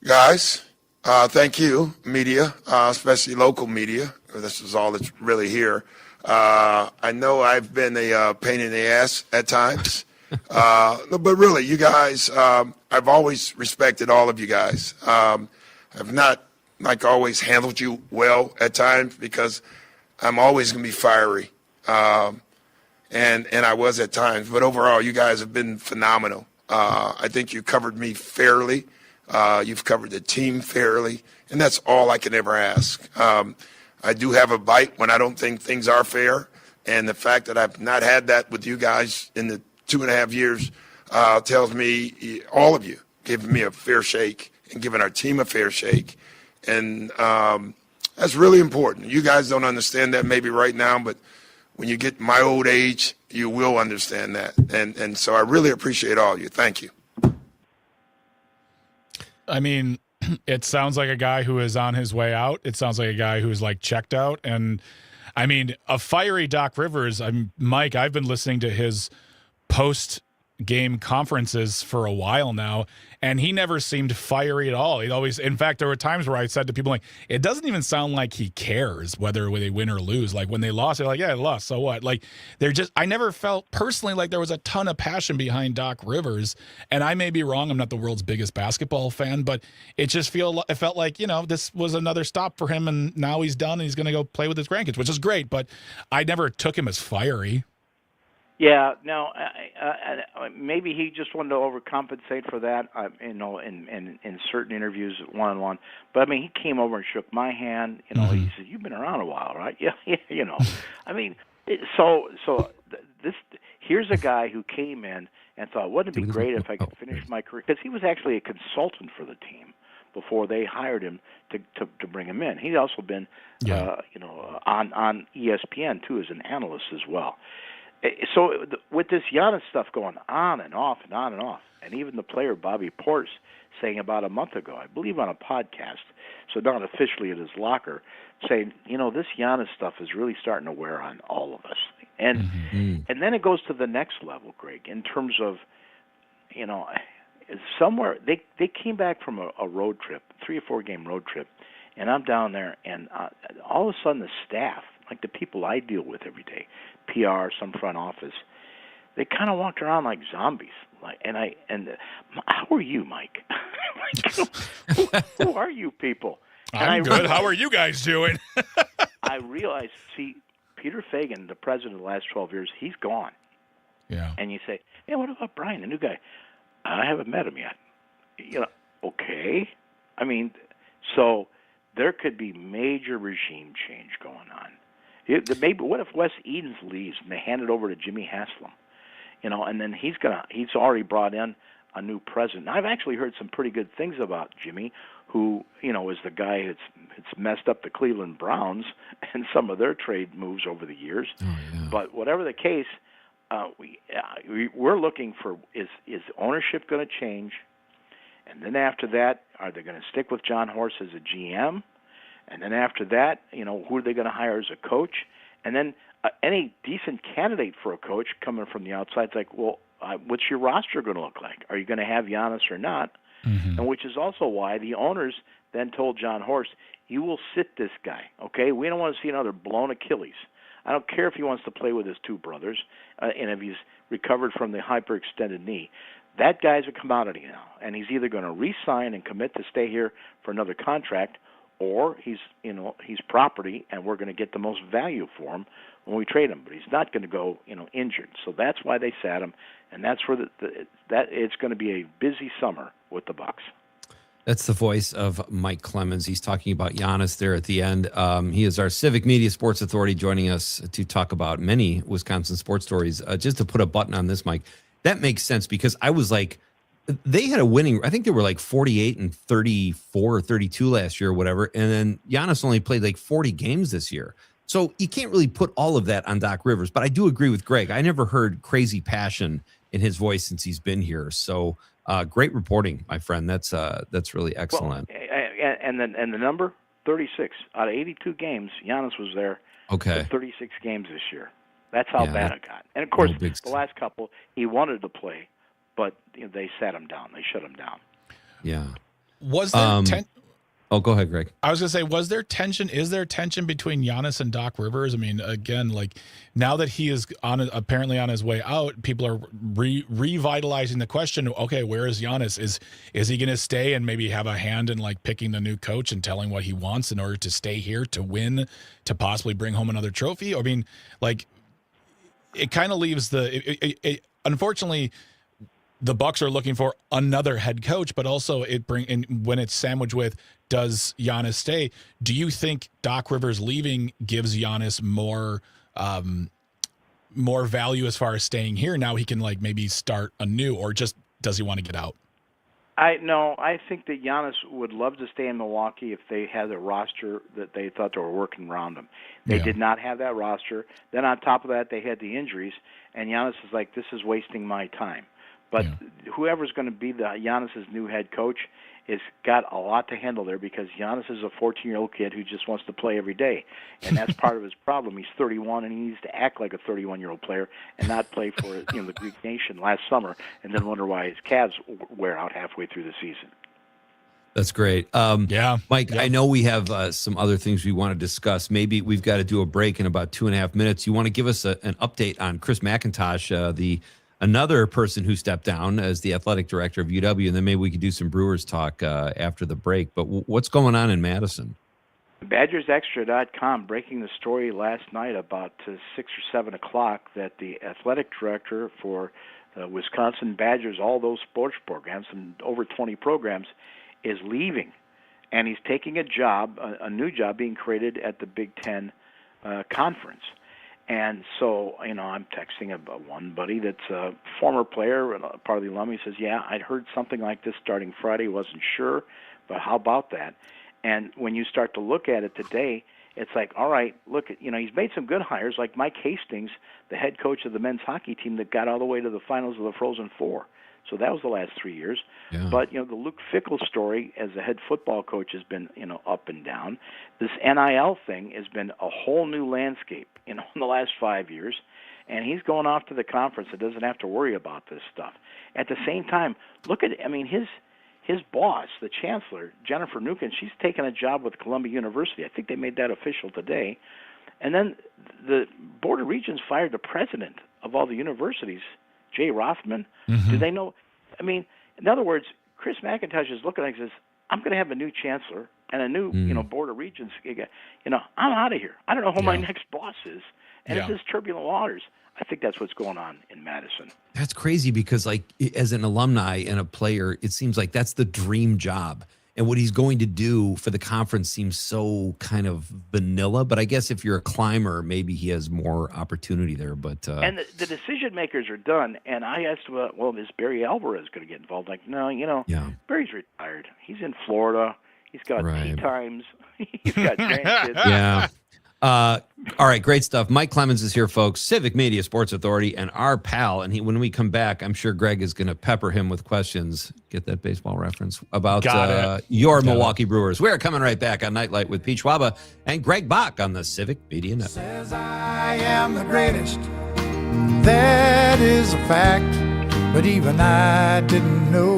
Guys, thank you, media, especially local media. This is all that's really here. I know I've been a pain in the ass at times. But really, you guys, I've always respected all of you guys. I've not, always handled you well at times because I'm always going to be fiery. And I was at times. But overall, you guys have been phenomenal. I think you covered me fairly. You've covered the team fairly. And that's all I can ever ask. I do have a bite when I don't think things are fair. And the fact that I've not had that with you guys in the 2.5 years tells me all of you giving me a fair shake and giving our team a fair shake. And that's really important. You guys don't understand that maybe right now, but when you get my old age, you will understand that. And so I really appreciate all of you. Thank you. I mean, it sounds like a guy who is on his way out. It sounds like a guy who's like checked out. And I mean, a fiery Doc Rivers. Mike, I've been listening to his post-game conferences for a while now, and he never seemed fiery at all. He always, in fact, there were times where I said to people like, it doesn't even sound like he cares whether they win or lose. Like when they lost, they're like, yeah, I lost, so what? Like I never felt personally like there was a ton of passion behind Doc Rivers. And I may be wrong. I'm not the world's biggest basketball fan, but it felt like, this was another stop for him, and now he's done and he's going to go play with his grandkids, which is great. But I never took him as fiery. Yeah, no, maybe he just wanted to overcompensate for that, in certain interviews one-on-one. But, I mean, he came over and shook my hand. He said, you've been around a while, right? Yeah, I mean, here's a guy who came in and thought, wouldn't it be great if I could finish my career? Because he was actually a consultant for the team before they hired him to bring him in. He'd also been, on ESPN, too, as an analyst as well. So with this Giannis stuff going on and off and on and off, and even the player Bobby Portis saying about a month ago, I believe on a podcast, so not officially at his locker, saying, this Giannis stuff is really starting to wear on all of us. And and then it goes to the next level, Greg, in terms of, somewhere they came back from a road trip, 3 or 4 game road trip, and I'm down there, and all of a sudden the staff, like the people I deal with every day, PR, some front office, they kind of walked around like zombies. How are you, Mike? who are you people? I'm good. How are you guys doing? I realized, Peter Fagan, the president of the last 12 years, he's gone. Yeah. And you say, yeah, what about Brian, the new guy? I haven't met him yet. Okay. I mean, so there could be major regime change going on. Maybe what if Wes Edens leaves and they hand it over to Jimmy Haslam, and then he's already brought in a new president. Now, I've actually heard some pretty good things about Jimmy, who is the guy that's messed up the Cleveland Browns and some of their trade moves over the years. Oh, yeah. But whatever the case, we're looking for is ownership going to change, and then after that, are they going to stick with John Horst as a GM? And then after that, who are they going to hire as a coach? And then any decent candidate for a coach coming from the outside is like, well, what's your roster going to look like? Are you going to have Giannis or not? Mm-hmm. And which is also why the owners then told John Horst, you will sit this guy, okay? We don't want to see another blown Achilles. I don't care if he wants to play with his 2 brothers and if he's recovered from the hyperextended knee. That guy's a commodity now, and he's either going to re-sign and commit to stay here for another contract, or he's property, and we're going to get the most value for him when we trade him. But he's not going to go injured. So that's why they sat him, and that's where that it's going to be a busy summer with the Bucks. That's the voice of Mike Clemens. He's talking about Giannis there at the end. He is our Civic Media Sports Authority, joining us to talk about many Wisconsin sports stories. Just to put a button on this, Mike, that makes sense because I was like, they had a winning, I think they were like 48 and 34 or 32 last year or whatever. And then Giannis only played like 40 games this year. So you can't really put all of that on Doc Rivers. But I do agree with Greg. I never heard crazy passion in his voice since he's been here. So great reporting, my friend. That's really excellent. Well, and the number, 36. Out of 82 games, Giannis was there for 36 games this year. That's how bad it got. And, of course, the last couple, he wanted to play. But they sat him down. They shut him down. Yeah. Was there go ahead, Greg. I was going to say, was there tension? Is there tension between Giannis and Doc Rivers? I mean, again, like now that he is apparently on his way out, people are revitalizing the question. Okay, where is Giannis? Is he going to stay and maybe have a hand in like picking the new coach and telling what he wants in order to stay here to win, to possibly bring home another trophy? I mean, like it kind of leaves unfortunately. The Bucks are looking for another head coach, but also when it's sandwiched with, does Giannis stay? Do you think Doc Rivers leaving gives Giannis more more value as far as staying here. Now he can like maybe start anew, or just does he want to get out? I think that Giannis would love to stay in Milwaukee if they had a roster that they thought they were working around him. They did not have that roster. Then on top of that, they had the injuries, and Giannis is like, this is wasting my time. But whoever's going to be Giannis's new head coach has got a lot to handle there, because Giannis is a 14-year-old kid who just wants to play every day, and that's part of his problem. He's 31, and he needs to act like a 31-year-old player and not play for the Greek nation last summer and then wonder why his calves wear out halfway through the season. That's great. Mike, I know we have some other things we want to discuss. Maybe we've got to do a break in about 2.5 minutes. You want to give us an update on Chris McIntosh, another person who stepped down as the athletic director of UW, and then maybe we could do some Brewers talk after the break. But what's going on in Madison? BadgersExtra.com breaking the story last night about 6 or 7 o'clock that the athletic director for Wisconsin Badgers, all those sports programs, and over 20 programs, is leaving. And he's taking a new job being created at the Big Ten Conference. And so, I'm texting one buddy that's a former player, part of the alumni. He says, yeah, I'd heard something like this starting Friday, wasn't sure, but how about that? And when you start to look at it today, it's like, all right, look, he's made some good hires, like Mike Hastings, the head coach of the men's hockey team that got all the way to the finals of the Frozen Four. So that was the last 3 years. Yeah. But, the Luke Fickell story as the head football coach has been, up and down. This NIL thing has been a whole new landscape, in the last 5 years. And he's going off to the conference and doesn't have to worry about this stuff. At the same time, look at, his boss, the chancellor, Jennifer Nukin, she's taken a job with Columbia University. I think they made that official today. And then the Board of Regents fired the president of all the universities, Jay Rothman. Do they know? In other words, Chris McIntosh is looking like he says, I'm going to have a new chancellor and a new, Board of Regents. I'm out of here. I don't know who my next boss is. And it's just turbulent waters. I think that's what's going on in Madison. That's crazy because, as an alumni and a player, it seems like that's the dream job. And what he's going to do for the conference seems so kind of vanilla. But I guess if you're a climber, maybe he has more opportunity there. But and the decision makers are done. And I asked, well, is Barry Alvarez going to get involved? Like, no, Barry's retired. He's in Florida. He's got tea times. He's got grandkids. Yeah. All right, great stuff. Mike Clemens is here, folks. Civic Media Sports Authority, and our pal. And when we come back, I'm sure Greg is going to pepper him with questions. Get that baseball reference about your Milwaukee Brewers. We're coming right back on Nite Lite with Pete Schwaba and Greg Bach on the Civic Media Network. Says I am the greatest. That is a fact. But even I didn't know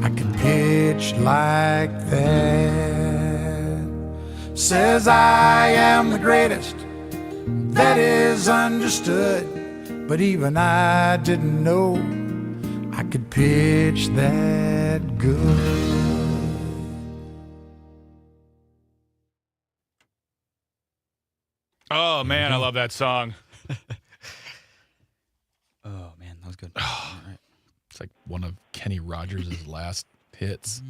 I could pitch like that. Says I am the greatest, that is understood. But even I didn't know I could pitch that good. Oh, man, I love that song. Oh, man, that was good. All right. It's like one of Kenny Rogers' last hits.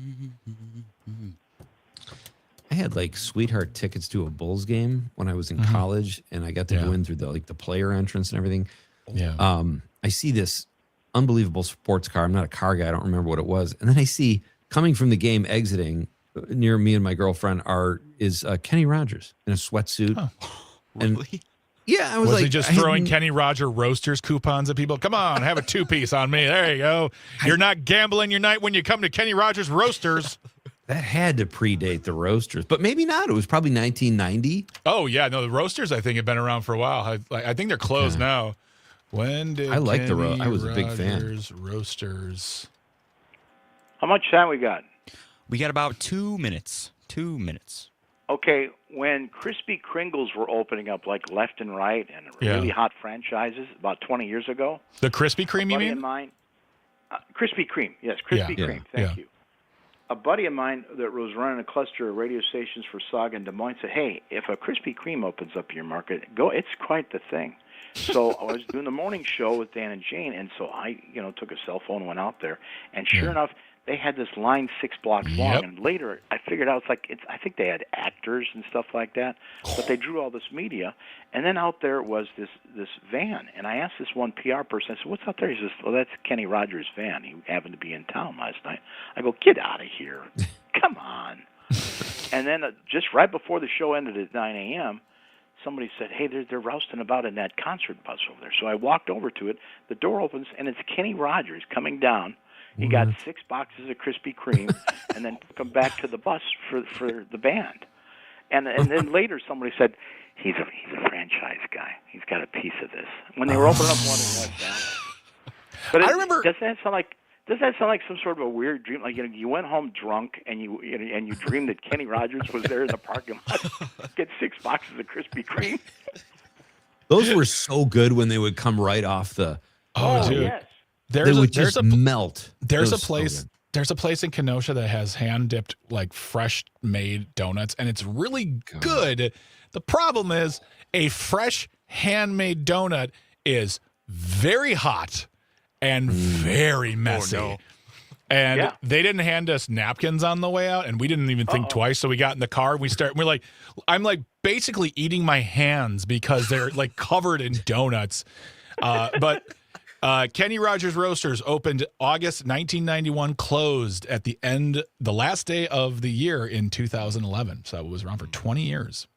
I had sweetheart tickets to a Bulls game when I was in college, and I got to go in through the player entrance and everything. Yeah. I see this unbelievable sports car. I'm not a car guy. I don't remember what it was. And then I see coming from the game, exiting near me and my girlfriend is Kenny Rogers in a sweatsuit. Oh, really? And, yeah, I was he just throwing Kenny Roger Roasters coupons at people? Come on, have a 2-piece on me. There you go. You're not gambling your night when you come to Kenny Rogers Roasters. That had to predate the Roasters, but maybe not. It was probably 1990. Oh, yeah. No, the Roasters, I think, have been around for a while. I think they're closed now. When did I like Kenny I was a big fan. Rogers Roasters. How much time we got? We got about 2 minutes. 2 minutes. Okay, when Krispy Kringles were opening up left and right and really hot franchises about 20 years ago. The Krispy Kreme, you mean? Of mine, Krispy Kreme. Yes, Krispy Kreme. Thank you. A buddy of mine that was running a cluster of radio stations for Saga in Des Moines said, hey, if a Krispy Kreme opens up your market, it's quite the thing. So I was doing the morning show with Dan and Jane, and so I, took a cell phone and went out there. And sure enough, they had this line 6 blocks long, and later I figured out I think they had actors and stuff like that, but they drew all this media, and then out there was this van, and I asked this one PR person, I said, "What's out there?" He says, "Well, that's Kenny Rogers' van. He happened to be in town last night." I go, "Get out of here! Come on!" And then just right before the show ended at 9 a.m., somebody said, "Hey, they're rousting about in that concert bus over there." So I walked over to it. The door opens, and it's Kenny Rogers coming down. He got 6 boxes of Krispy Kreme, and then come back to the bus for the band. And then later somebody said, he's a franchise guy. He's got a piece of this. When they were opening up one in West Dallas. But I remember. Does that sound like some sort of a weird dream? Like you went home drunk and you dreamed that Kenny Rogers was there in the parking lot, get 6 boxes of Krispy Kreme. Those were so good when they would come right off the. Oh, dude. Yes. There's a melt. There's a place. There's a place in Kenosha that has hand dipped like fresh made donuts, and it's really good. The problem is a fresh handmade donut is very hot and very messy. Oh, no. And they didn't hand us napkins on the way out, and we didn't even think twice. So we got in the car and we're like, I'm like basically eating my hands because they're like covered in donuts. But Kenny Rogers Roasters opened August 1991, closed at the last day of the year in 2011. So it was around for 20 years.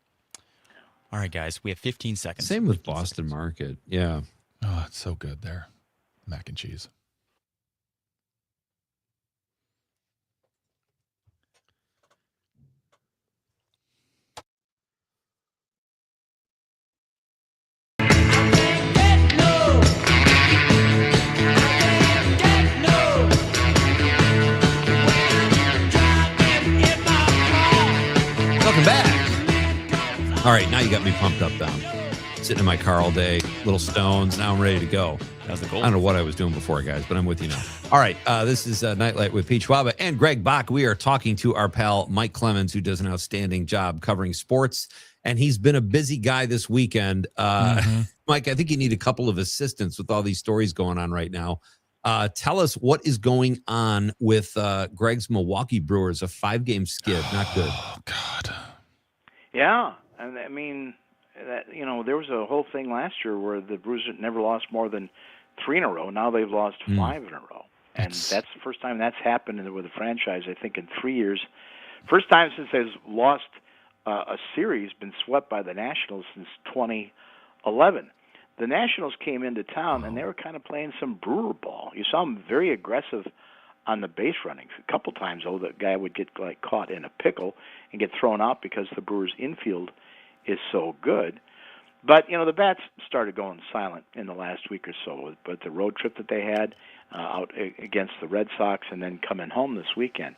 All right, guys, we have 15 seconds. Same with Boston Market. Yeah. Oh, it's so good there. Mac and cheese. Welcome back. All right, now you got me pumped up, Dom. Sitting in my car all day, little stones. Now I'm ready to go. That's the goal. I don't know what I was doing before, guys, but I'm with you now. All right, this is Nite Lite with Pete Schwaba and Greg Bach. We are talking to our pal Mike Clemens, who does an outstanding job covering sports, and he's been a busy guy this weekend. Mike, I think you need a couple of assistants with all these stories going on right now. Tell us what is going on with Greg's Milwaukee Brewers, a 5-game skid. Not good. Oh, God. Yeah, and I mean, there was a whole thing last year where the Brewers never lost more than 3 in a row. Now they've lost 5 in a row, and that's the first time that's happened with the franchise. I think in 3 years, first time since they've lost a series, been swept by the Nationals since 2011. The Nationals came into town, and they were kind of playing some Brewer ball. You saw them very aggressive on the base runnings. A couple times, though, the guy would get caught in a pickle and get thrown out because the Brewers' infield is so good. But, the bats started going silent in the last week or so. But the road trip that they had out against the Red Sox and then coming home this weekend.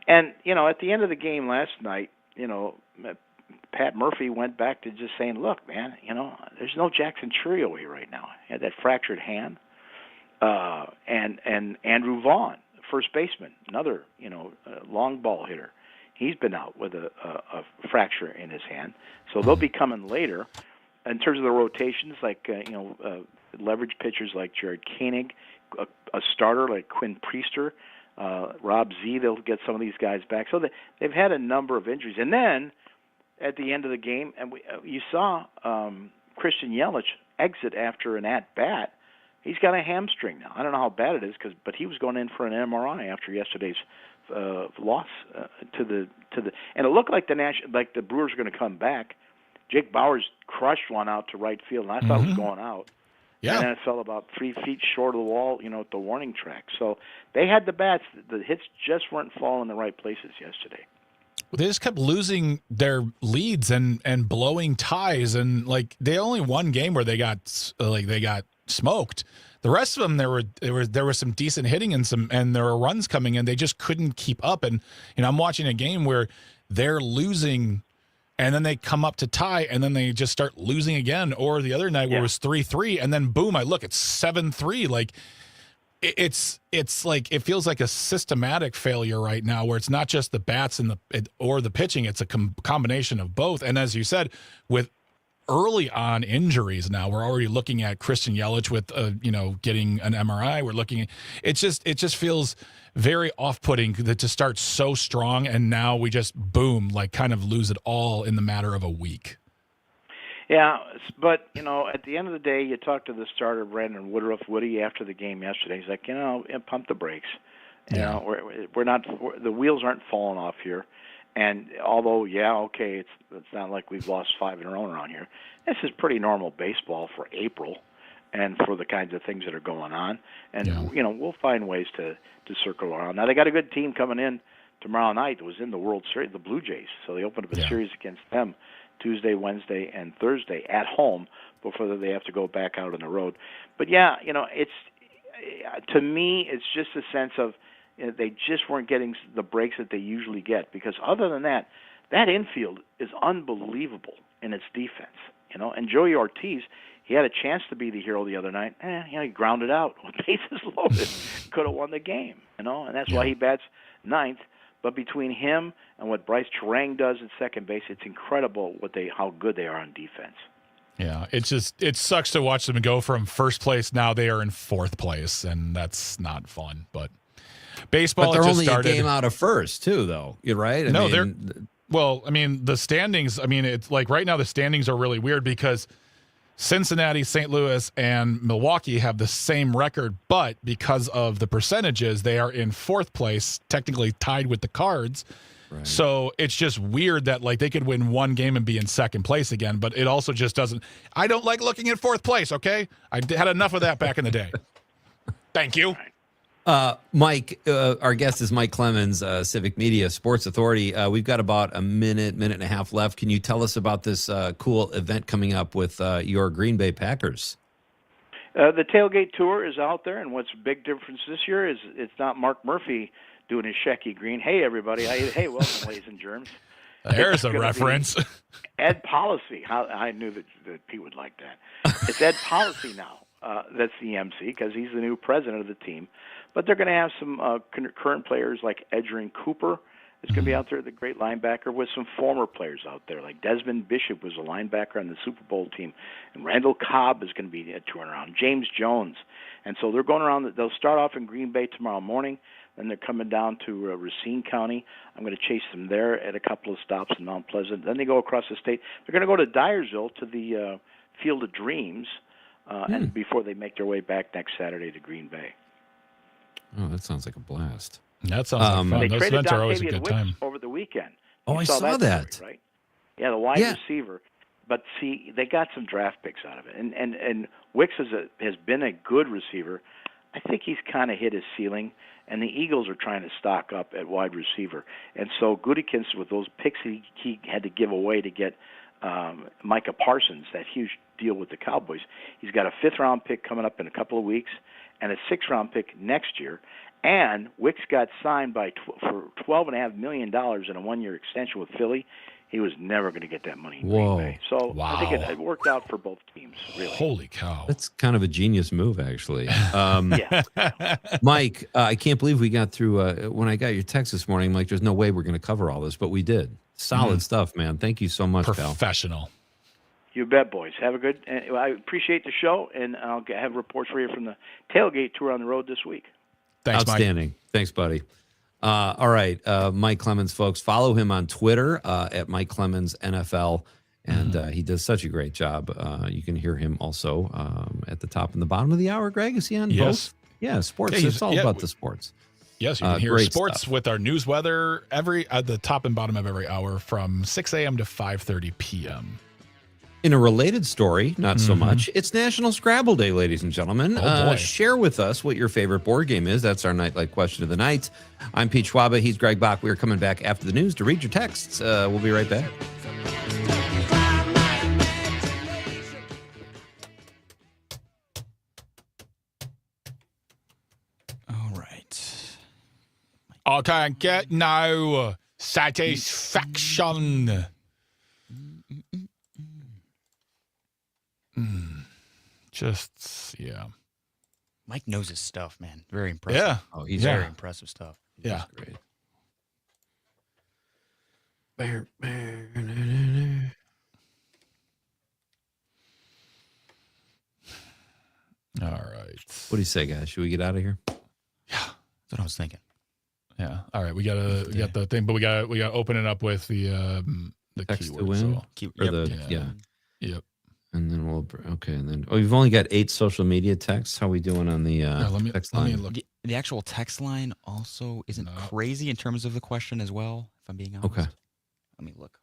And, at the end of the game last night, Pat Murphy went back to just saying, look, man, there's no Jackson Churio here right now. He had that fractured hand. And Andrew Vaughn, first baseman, another, long ball hitter. He's been out with a fracture in his hand. So they'll be coming later. In terms of the rotations, like, leverage pitchers like Jared Koenig, a starter like Quinn Priester, Rob Z, they'll get some of these guys back. So they've had a number of injuries. And then at the end of the game, and you saw Christian Yelich exit after an at-bat. He's got a hamstring now. I don't know how bad it is, but he was going in for an MRI after yesterday's loss to the, and it looked like the Brewers were going to come back. Jake Bauers crushed one out to right field, and I thought it was going out. Yeah. And then it fell about 3 feet short of the wall, at the warning track. So they had the bats. The hits just weren't falling in the right places yesterday. They just kept losing their leads and blowing ties, and like they only one game where they got smoked. The rest of them, there was some decent hitting and there were runs coming in. They just couldn't keep up. And I'm watching a game where they're losing, and then they come up to tie, and then they just start losing again. Or the other night where it was 3-3, and then boom, I look, it's 7-3. Like it's like it feels like a systematic failure right now, where it's not just the bats or the pitching; it's a combination of both. And as you said, with early on injuries now. We're already looking at Christian Yelich with, getting an MRI. We're looking at it just feels very off-putting that to start so strong and now we just boom, like kind of lose it all in the matter of a week. Yeah, but at the end of the day, you talk to the starter, Brandon Woody, after the game yesterday. He's like, pump the brakes. We're not. The wheels aren't falling off here. And although, it's not like we've lost 5 in a row around here. This is pretty normal baseball for April, and for the kinds of things that are going on. And we'll find ways to circle around. Now they got a good team coming in tomorrow night. It was in the World Series, the Blue Jays. So they opened up a series against them Tuesday, Wednesday, and Thursday at home before they have to go back out on the road. But it's to me, it's just a sense of they just weren't getting the breaks that they usually get. Because other than that infield is unbelievable in its defense. And Joey Ortiz, he had a chance to be the hero the other night. He grounded out with bases loaded. Could have won the game. And that's why he bats ninth. But between him and what Bryce Terang does at second base, it's incredible how good they are on defense. Yeah, it sucks to watch them go from first place. Now they are in fourth place, and that's not fun. But baseball, but they're just only started. a game out of first too, though. You're right. The standings. It's like right now the standings are really weird because Cincinnati, St. Louis, and Milwaukee have the same record, but because of the percentages, they are in fourth place, technically tied with the Cards. Right. So it's just weird that they could win one game and be in second place again, but it also just doesn't. I don't like looking at fourth place, okay? I had enough of that back in the day. Thank you. Mike, our guest is Mike Clemens, Civic Media Sports Authority. We've got about a minute and a half left. Can you tell us about this cool event coming up with your Green Bay Packers? The tailgate tour is out there, and what's a big difference this year is it's not Mark Murphy doing his Shecky Green. Hey, everybody. Hey, welcome, ladies and germs. There's a reference. Ed Policy. I knew that Pete would like that. It's Ed Policy now. That's the MC because he's the new president of the team. But they're going to have some current players like Edgerrin Cooper is going to be out there, the great linebacker, with some former players out there. Like Desmond Bishop was a linebacker on the Super Bowl team. And Randall Cobb is going to be touring around. James Jones. And so they're going around. They'll start off in Green Bay tomorrow morning. Then they're coming down to Racine County. I'm going to chase them there at a couple of stops in Mount Pleasant. Then they go across the state. They're going to go to Dyersville to the Field of Dreams and before they make their way back next Saturday to Green Bay. Oh, that sounds like a blast. That sounds like fun. They Those traded events are always a good Wicks time. over the weekend. I saw that. Story, right? Yeah, the wide receiver. But see, they got some draft picks out of it. And Wicks has been a good receiver. I think he's kind of hit his ceiling, and the Eagles are trying to stock up at wide receiver. And so Gutekunst, with those picks he had to give away to get Micah Parsons, that huge deal with the Cowboys, he's got a 5th-round pick coming up in a couple of weeks and a 6th-round pick next year. And Wicks got signed for $12.5 million in a 1-year extension with Philly. He was never going to get that money in Green Bay. So I think it worked out for both teams, really. Holy cow. That's kind of a genius move, actually. Mike, I can't believe we got through. When I got your text this morning, I'm like, there's no way we're going to cover all this, but we did. Solid stuff, man. Thank you so much, pal. Professional. You bet, boys. Have a good. I appreciate the show, and I'll have reports for you from the tailgate tour on the road this week. Thanks, Outstanding. Mike. Thanks, buddy. All right, Mike Clemens, folks, follow him on Twitter at Mike Clemens NFL, and he does such a great job. You can hear him also at the top and the bottom of the hour. Greg, is he on both? Yeah, sports. It's all about the sports. Yes, you can hear sports stuff with our news weather at the top and bottom of every hour from 6 a.m. to 5:30 p.m. In a related story, not so much, it's National Scrabble Day, ladies and gentlemen. Share with us what your favorite board game is. That's our Nite Lite question of the night. I'm Pete Schwaba. He's Greg Bach. We are coming back after the news to read your texts. We'll be right back. All right. I can't get no satisfaction. Mike knows his stuff, man. Very impressive. Yeah. Oh, he's very impressive stuff. Yeah. Great. What do you say, guys? Should we get out of here? That's what I was thinking. Yeah. All right. We got the thing, but we got to open it up with the Text keyword. to win? Yeah. Yep. And then and then you've only got 8 social media texts. How are we doing on the text line? Let me look. The actual text line also isn't crazy in terms of the question as well, if I'm being honest. Okay. Let me look.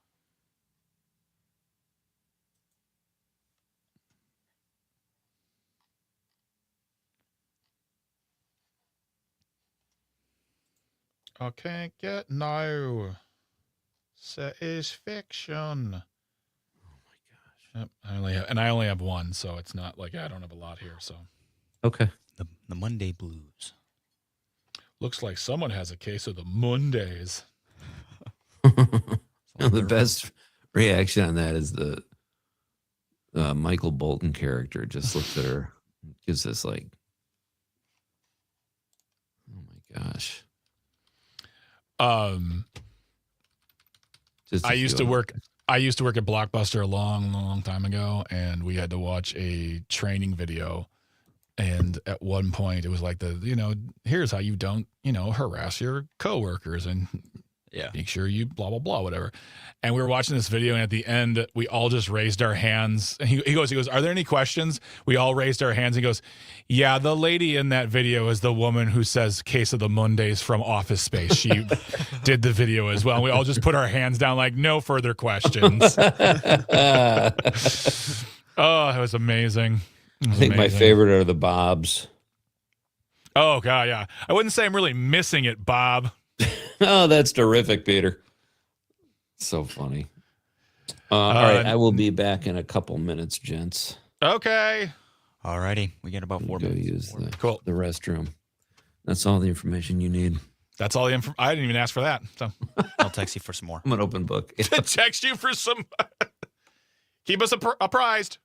I can't get no satisfaction. Yep, I only have one, so it's not like I don't have a lot here. So Okay. The Monday blues. looks like someone has a case of the Mondays. The best reaction on that is the Michael Bolton character just looks at her, gives this like, oh my gosh. I used to work at Blockbuster a long time ago, and we had to watch a training video. And at one point, it was like here's how you don't, harass your coworkers and make sure you blah, blah, blah, whatever. And we were watching this video, and at the end, we all just raised our hands. And he goes, are there any questions? We all raised our hands. He goes, yeah, the lady in that video is the woman who says Case of the Mondays from Office Space. She did the video as well. And we all just put our hands down like, no further questions. Oh, it was amazing. I think my favorite are the Bobs. Oh, God, yeah. I wouldn't say I'm really missing it, Bob. Oh, that's terrific, Peter. So funny. All right, I will be back in a couple minutes, gents. Okay. All righty. We get about 4 minutes. Use the restroom. That's all the information you need. That's all the info. I didn't even ask for that. So I'll text you for some more. I'm an open book. Text you for some. Keep us apprised.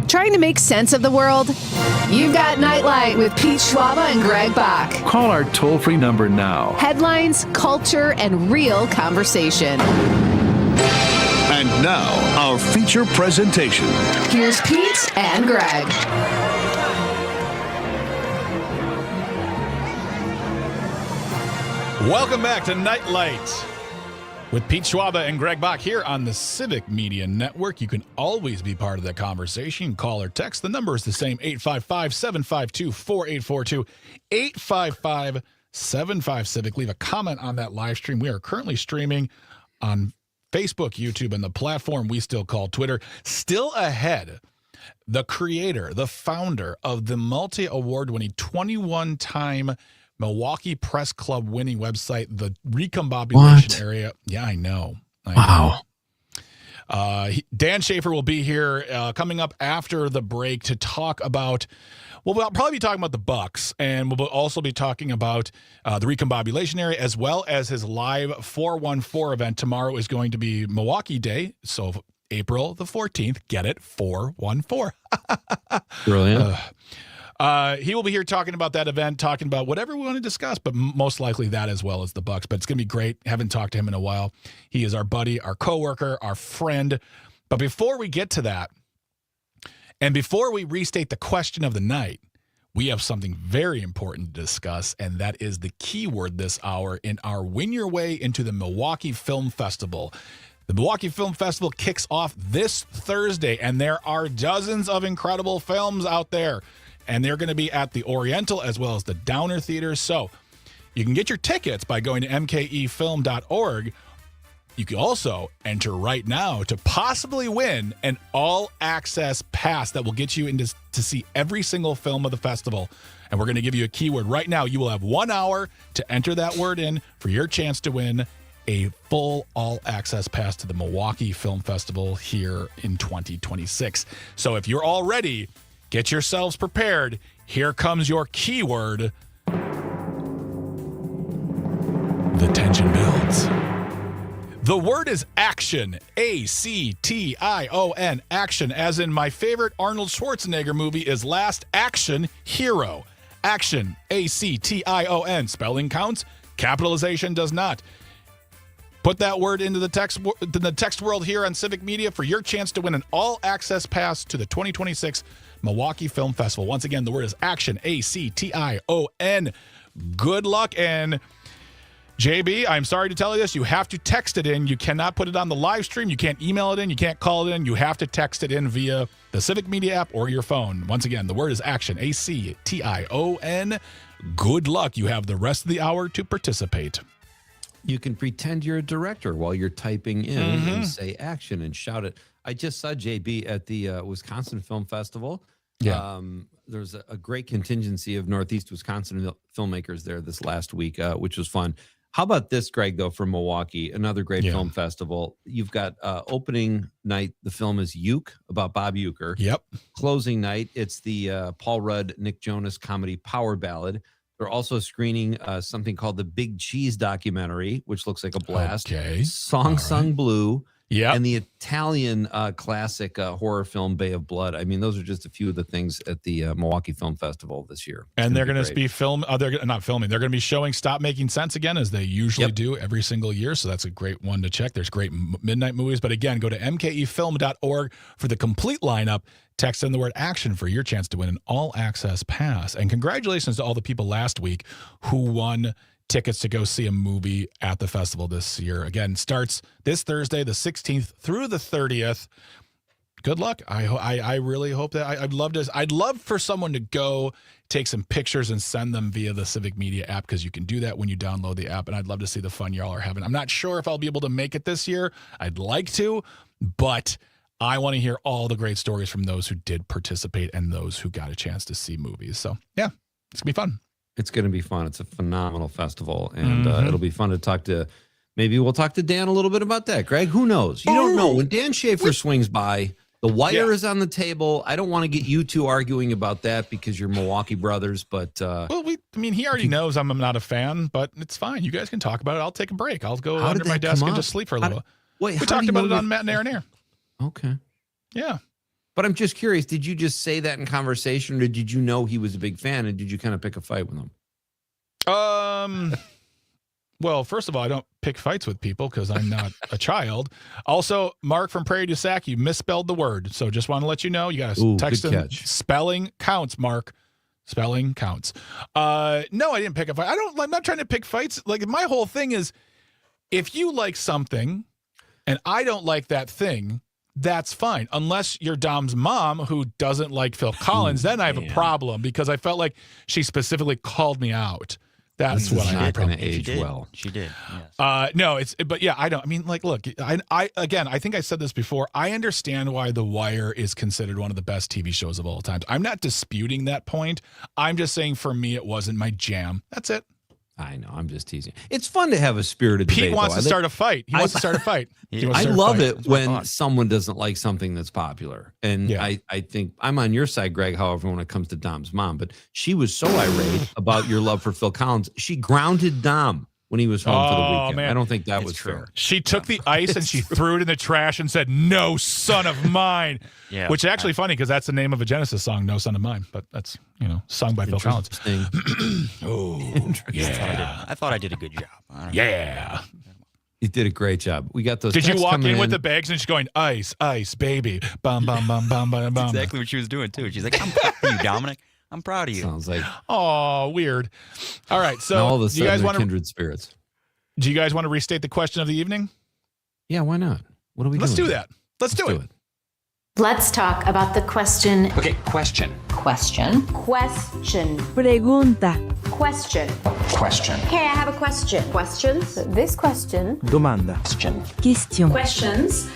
Trying to make sense of the world? You've got Nite Lite with Pete Schwaba and Greg Bach. Call our toll-free number now. Headlines, culture, and real conversation. And now, our feature presentation. Here's Pete and Greg. Welcome back to Nite Lite with Pete Schwaba and Greg Bach here on the Civic Media Network. You can always be part of that conversation. Call or text. The number is the same, 855-752-4842, 855-75-CIVIC. Leave a comment on that live stream. We are currently streaming on Facebook, YouTube, and the platform we still call Twitter. Still ahead, the creator, the founder of the multi-award-winning 21-time Milwaukee Press Club winning website, the Recombobulation Area. Yeah, I know. Wow. Dan Schaefer will be here coming up after the break to talk about, well, we'll probably be talking about the Bucks, and we'll also be talking about the Recombobulation Area, as well as his live 414 event. Tomorrow is going to be Milwaukee Day, so April the 14th. Get it? 414. Brilliant. He will be here talking about that event, talking about whatever we want to discuss, but most likely that as well as the Bucks. But it's going to be great. Haven't talked to him in a while. He is our buddy, our coworker, our friend. But before we get to that, and before we restate the question of the night, we have something very important to discuss, and that is the keyword this hour in our Win Your Way into the Milwaukee Film Festival. The Milwaukee Film Festival kicks off this Thursday, and there are dozens of incredible films out there. And they're going to be at the Oriental as well as the Downer Theater. So you can get your tickets by going to mkefilm.org. You can also enter right now to possibly win an all-access pass that will get you into to see every single film of the festival. And we're going to give you a keyword right now. You will have 1 hour to enter that word in for your chance to win a full all-access pass to the Milwaukee Film Festival here in 2026. So if you're all ready, get yourselves prepared. Here comes your keyword. The tension builds. The word is action. A-C-T-I-O-N. Action, as in my favorite Arnold Schwarzenegger movie is Last Action Hero. Action. A-C-T-I-O-N. Spelling counts. Capitalization does not. Put that word into the text world here on Civic Media for your chance to win an all-access pass to the 2026 Milwaukee Film Festival. Once again, the word is action, A-C-T-I-O-N. Good luck. And JB, I'm sorry to tell you this, you have to text it in. You cannot put it on the live stream. You can't email it in. You can't call it in. You have to text it in via the Civic Media app or your phone. Once again, the word is action, A-C-T-I-O-N. Good luck. You have the rest of the hour to participate. You can pretend you're a director while you're typing in and say action and shout it. I just saw JB at the Wisconsin Film Festival. Yeah. There's a great contingency of Northeast Wisconsin filmmakers there this last week, which was fun. How about this, Greg, though, from Milwaukee, another great film festival. You've got opening night. The film is Uke, about Bob Uecker. Yep. Closing night, it's the Paul Rudd, Nick Jonas comedy Power Ballad. They're also screening something called the Big Cheese documentary, which looks like a blast. Okay. Song Sung Blue. Yeah. And the Italian classic horror film Bay of Blood. I mean, those are just a few of the things at the Milwaukee Film Festival this year. And they're going to be they're not filming. They're going to be showing Stop Making Sense again, as they usually do every single year. So that's a great one to check. There's great midnight movies. But again, go to mkefilm.org for the complete lineup. Text in the word action for your chance to win an all-access pass. And congratulations to all the people last week who won tickets to go see a movie at the festival this year. Again, starts this Thursday, the 16th through the 30th. Good luck. I really hope that I'd love for someone to go take some pictures and send them via the Civic Media app, because you can do that when you download the app. And I'd love to see the fun y'all are having. I'm not sure if I'll be able to make it this year. I'd like to, but I want to hear all the great stories from those who did participate and those who got a chance to see movies. So yeah, it's gonna be fun. It's going to be fun. It's a phenomenal festival, and it'll be fun to talk to. Maybe we'll talk to Dan a little bit about that. Greg, who knows? You don't know. When Dan Schaefer swings by, the wire is on the table. I don't want to get you two arguing about that because you're Milwaukee brothers, but he already knows I'm not a fan, but it's fine. You guys can talk about it. I'll take a break. I'll go under my desk and just sleep for a little. We talked about it on Matt and Aaron Air. Okay. Yeah. But I'm just curious, did you just say that in conversation, or did you know he was a big fan, and did you kind of pick a fight with him? Well, first of all, I don't pick fights with people because I'm not a child. Also, Mark from Prairie du Sac, you misspelled the word. So just want to let you know, you got to text him. Catch. Spelling counts, Mark. Spelling counts. No, I didn't pick a fight. I'm not trying to pick fights. Like, my whole thing is, if you like something and I don't like that thing, that's fine. Unless you're Dom's mom who doesn't like Phil Collins, then I have a problem because I felt like she specifically called me out. That's what I not going to She age did. well. She did. Yes. No, but yeah, I don't. I mean, like, look, I think I said this before. I understand why The Wire is considered one of the best TV shows of all time. I'm not disputing that point. I'm just saying, for me, it wasn't my jam. That's it. I know. I'm just teasing. It's fun to have a spirited debate. Pete wants to start a fight. He wants to start a fight. I love it when someone doesn't like something that's popular. And I think I'm on your side, Greg, however, when it comes to Dom's mom. But she was so irate about your love for Phil Collins. She grounded Dom when he was home for the weekend. Man. I don't think that was fair. She took the ice and she threw it in the trash and said, "No son of mine." Yeah. Which is actually funny because that's the name of a Genesis song, "No Son of Mine." But that's, sung by Phil Collins. Yeah. I thought I did a good job. Yeah. You did a great job. We got those. Did you texts walk coming in with the bags and she's going, "Ice, ice, baby, bum, bum, bum, bum, bum, bum"? That's exactly what she was doing, too. She's like, "I'm proud of you, Dominic. I'm proud of you." Sounds like. Oh, weird. All right. So, Now all of a do you guys sudden, want kindred spirits. Do you guys want to restate the question of the evening? Yeah, why not? What are we Let's doing? do that. Let's do it. Let's talk about the question. Okay, question. Question. Pregunta. Question. Question. Hey, I have a question. Questions? This question. Domanda. Question. Question. Questions.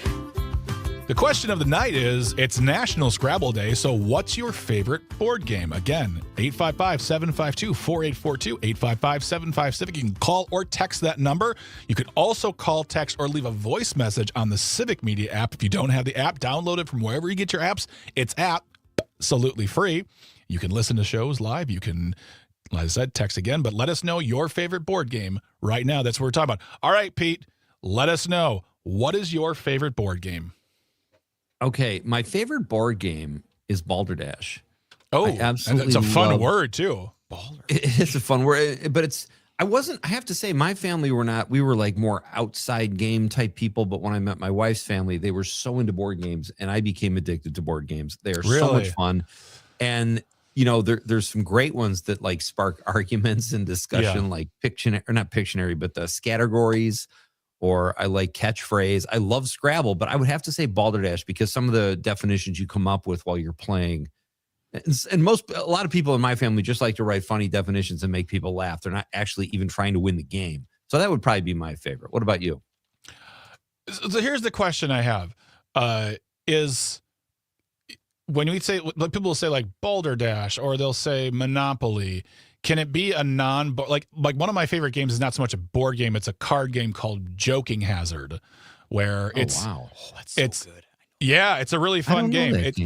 The question of the night is, it's National Scrabble Day, so what's your favorite board game? Again, 855-752-4842, 855-75-CIVIC. You can call or text that number. You can also call, text, or leave a voice message on the Civic Media app. If you don't have the app, download it from wherever you get your apps. It's absolutely free. You can listen to shows live. You can, like I said, text again, but let us know your favorite board game right now. That's what we're talking about. All right, Pete, let us know. What is your favorite board game? Okay, my favorite board game is Balderdash. Oh, I absolutely it's a fun love- word too. It's a fun word, but I have to say, my family we were like more outside game type people, but when I met my wife's family, they were so into board games, and I became addicted to board games. They are so much fun. And, there's some great ones that like spark arguments and discussion, like Pictionary, or not Pictionary, but the Scattergories, or I like Catchphrase. I love Scrabble, but I would have to say Balderdash because some of the definitions you come up with while you're playing, and a lot of people in my family just like to write funny definitions and make people laugh. They're not actually even trying to win the game. So that would probably be my favorite. What about you? So here's the question I have: is when we say, like, people will say like Balderdash, or they'll say Monopoly. Can it be a like one of my favorite games is not so much a board game, it's a card game called Joking Hazard, where that's so good. Yeah, it's a really fun game. That's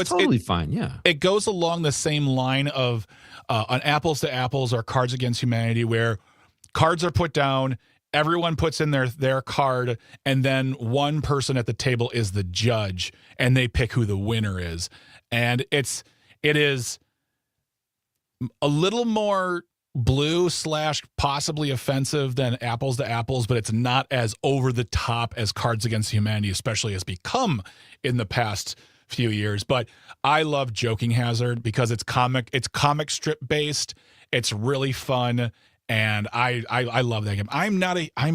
totally fine. Yeah. It goes along the same line of an apples to apples or Cards Against Humanity, where cards are put down, everyone puts in their card, and then one person at the table is the judge, and they pick who the winner is. And it is a little more blue / possibly offensive than apples to apples, but it's not as over the top as Cards Against Humanity, especially has become in the past few years. But I love Joking Hazard because it's comic strip based. It's really fun. And I love that game. I'm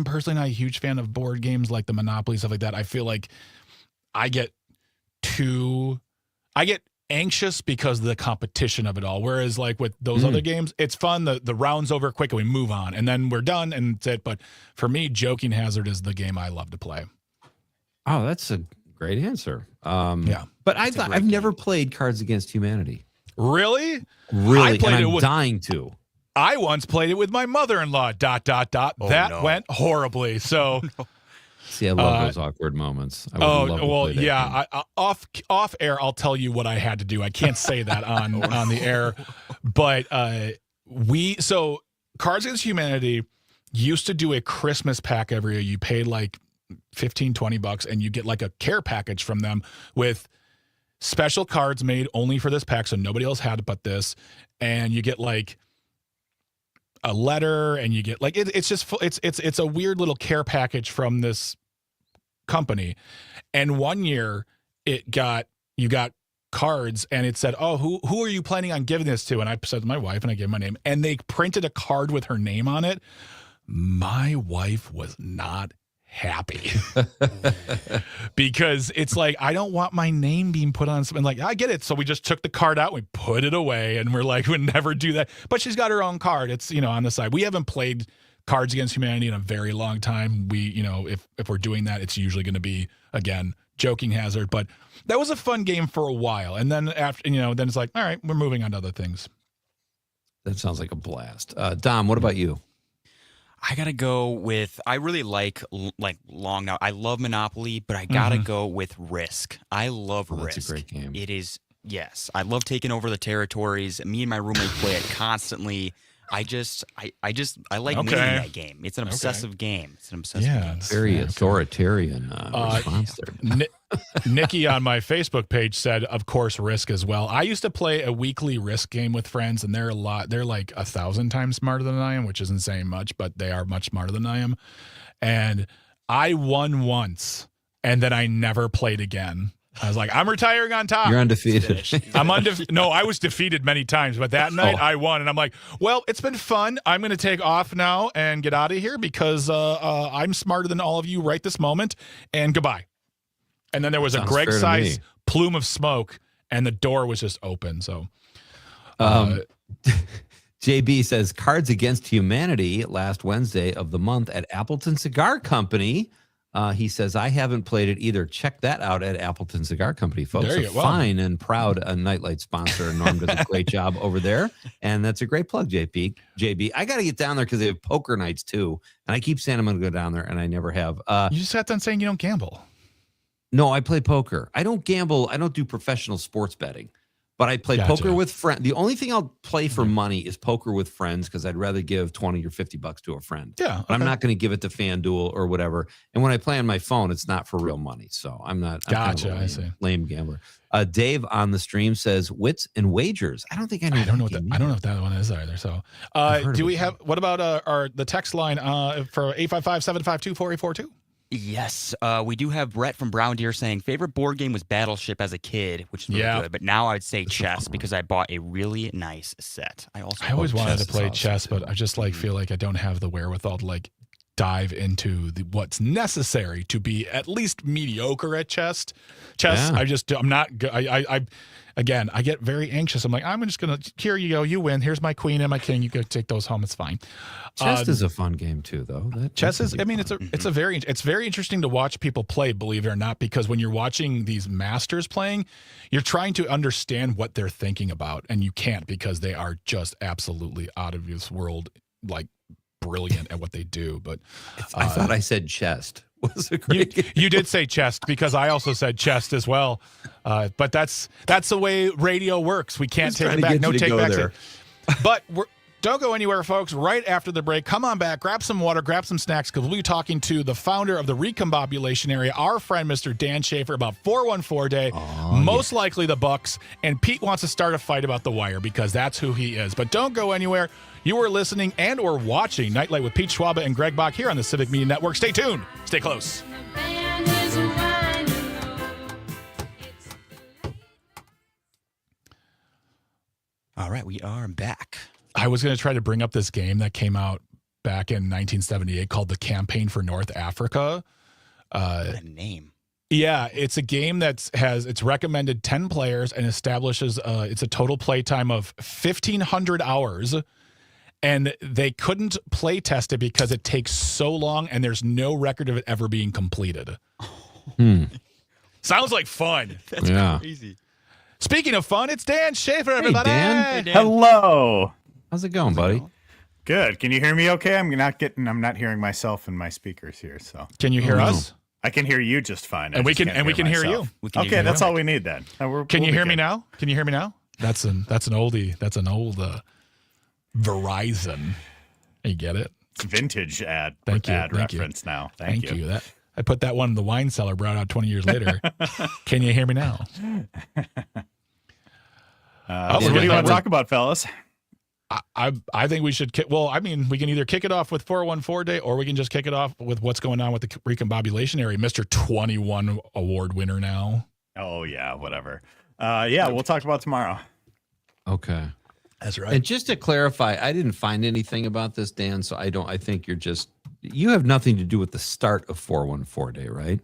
personally not a huge fan of board games like the Monopoly, stuff like that. I feel like I get anxious because of the competition of it all. Whereas like with those other games, it's fun. The round's over quick and we move on and then we're done and that's it. But for me, Joking Hazard is the game I love to play. Oh, that's a great answer. But I've never played Cards Against Humanity. Really? Really? And I'm dying to. I once played it with my mother-in-law, ... That went horribly. So... See, I love those awkward moments. Off air, I'll tell you what I had to do. I can't say that on the air, but Cards Against Humanity used to do a Christmas pack every year. You paid like $15-20 and you get like a care package from them with special cards made only for this pack, so nobody else had it but this. And you get like a letter, and you get like it's a weird little care package from this company. And one year you got cards, and it said, "Oh, who are you planning on giving this to?" And I said to my wife, and I gave my name, and they printed a card with her name on it. My wife was not happy because it's like, I don't want my name being put on something. Like, I get it. So we just took the card out, we put it away, and we're like, we'd never do that. But she's got her own card. It's, on the side. We haven't played Cards Against Humanity in a very long time. We, if we're doing that, it's usually going to be, again, joking hazard. But that was a fun game for a while. And then after, then it's like, all right, we're moving on to other things. That sounds like a blast. Dom, what about you? I gotta go with. I really like long now. I love Monopoly, but I gotta go with Risk. I love Risk. That's a great game. It is. Yes, I love taking over the territories. Me and my roommate play it constantly. I like winning that game. It's an obsessive game. It's an obsessive game. It's very authoritarian response there. Nikki on my Facebook page said, of course, Risk as well. I used to play a weekly Risk game with friends, and they're like 1,000 times smarter than I am, which isn't saying much, but they are much smarter than I am. And I won once, and then I never played again. I was like, I'm retiring on top. You're undefeated. I'm undefeated. No, I was defeated many times, but that night I won. And I'm like, well, it's been fun. I'm going to take off now and get out of here because I'm smarter than all of you right this moment. And goodbye. And then there was a Greg-sized plume of smoke, and the door was just open. So, JB says Cards Against Humanity last Wednesday of the month at Appleton Cigar Company. He says, I haven't played it either. Check that out at Appleton Cigar Company, folks. A fine and proud Nite Lite sponsor. Norm does a great job over there. And that's a great plug, JB. I got to get down there because they have poker nights too. And I keep saying I'm going to go down there, and I never have. You just got done saying you don't gamble. No, I play poker. I don't gamble. I don't do professional sports betting. But I play poker with friends. The only thing I'll play for money is poker with friends because I'd rather give $20 or $50 to a friend. Yeah, okay. But I'm not going to give it to FanDuel or whatever. And when I play on my phone, it's not for real money. So I'm not. Gotcha. I'm kind of I see. Lame gambler. Dave on the stream says Wits and Wagers. I don't think I know. I don't know if that one is either. So, do we have? What about the text line for 855-752-4842? Yes, we do have Brett from Brown Deer saying favorite board game was Battleship as a kid, which is really good. But now I'd say chess because I bought a really nice set. I always wanted to play chess, but I just feel like I don't have the wherewithal to dive into what's necessary to be at least mediocre at chess. Yeah. I'm not good. Again, I get very anxious. I'm like, I'm just going to, here you go. You win. Here's my queen and my king. You go take those home. It's fine. Chess is a fun game too, though. Chess is, it's very interesting to watch people play, believe it or not, because when you're watching these masters playing, you're trying to understand what they're thinking about, and you can't because they are just absolutely out of this world, brilliant at what they do. But I thought I said chest. Was a great game. You did say chest because I also said chest as well. But that's the way radio works. We can't take it back. No take back there. But don't go anywhere, folks. Right after the break, come on back, grab some water, grab some snacks, because we'll be talking to the founder of the Recombobulation Area, our friend, Mr. Dan Schaefer, about 414 Day, most likely the Bucks, and Pete wants to start a fight about the Wire because that's who he is. But don't go anywhere. You are listening and or watching Nite Lite with Pete Schwaba and Greg Bach here on the Civic Media Network. Stay tuned. Stay close. All right, we are back. I was going to try to bring up this game that came out back in 1978 called The Campaign for North Africa. What a name. Yeah, it's a game it's recommended 10 players and establishes it's a total play time of 1,500 hours. And they couldn't play test it because it takes so long and there's no record of it ever being completed. Sounds like fun. That's crazy. Speaking of fun, it's Dan Schaefer, everybody. Dan. Hey, Dan. Hello. How's it going, buddy? Good. Can you hear me okay? I'm not hearing myself in my speakers here, so. Can you hear us? I can hear you just fine. And we can hear you. Okay, that's all we need then. Can you hear me now? Can you hear me now? That's an oldie. That's an old Verizon. You get it? It's vintage ad. Thank you. Reference now. Thank you. That I put that one in the wine cellar, brought out 20 years later. Can you hear me now? What do you want to talk about, fellas? I think we should we can either kick it off with 414 Day, or we can just kick it off with what's going on with the recombobulation area. Mr. 21 award winner now. Oh, yeah, whatever. We'll talk about tomorrow. Okay. That's right. And just to clarify, I didn't find anything about this, Dan, so I think you have nothing to do with the start of 414 Day, right?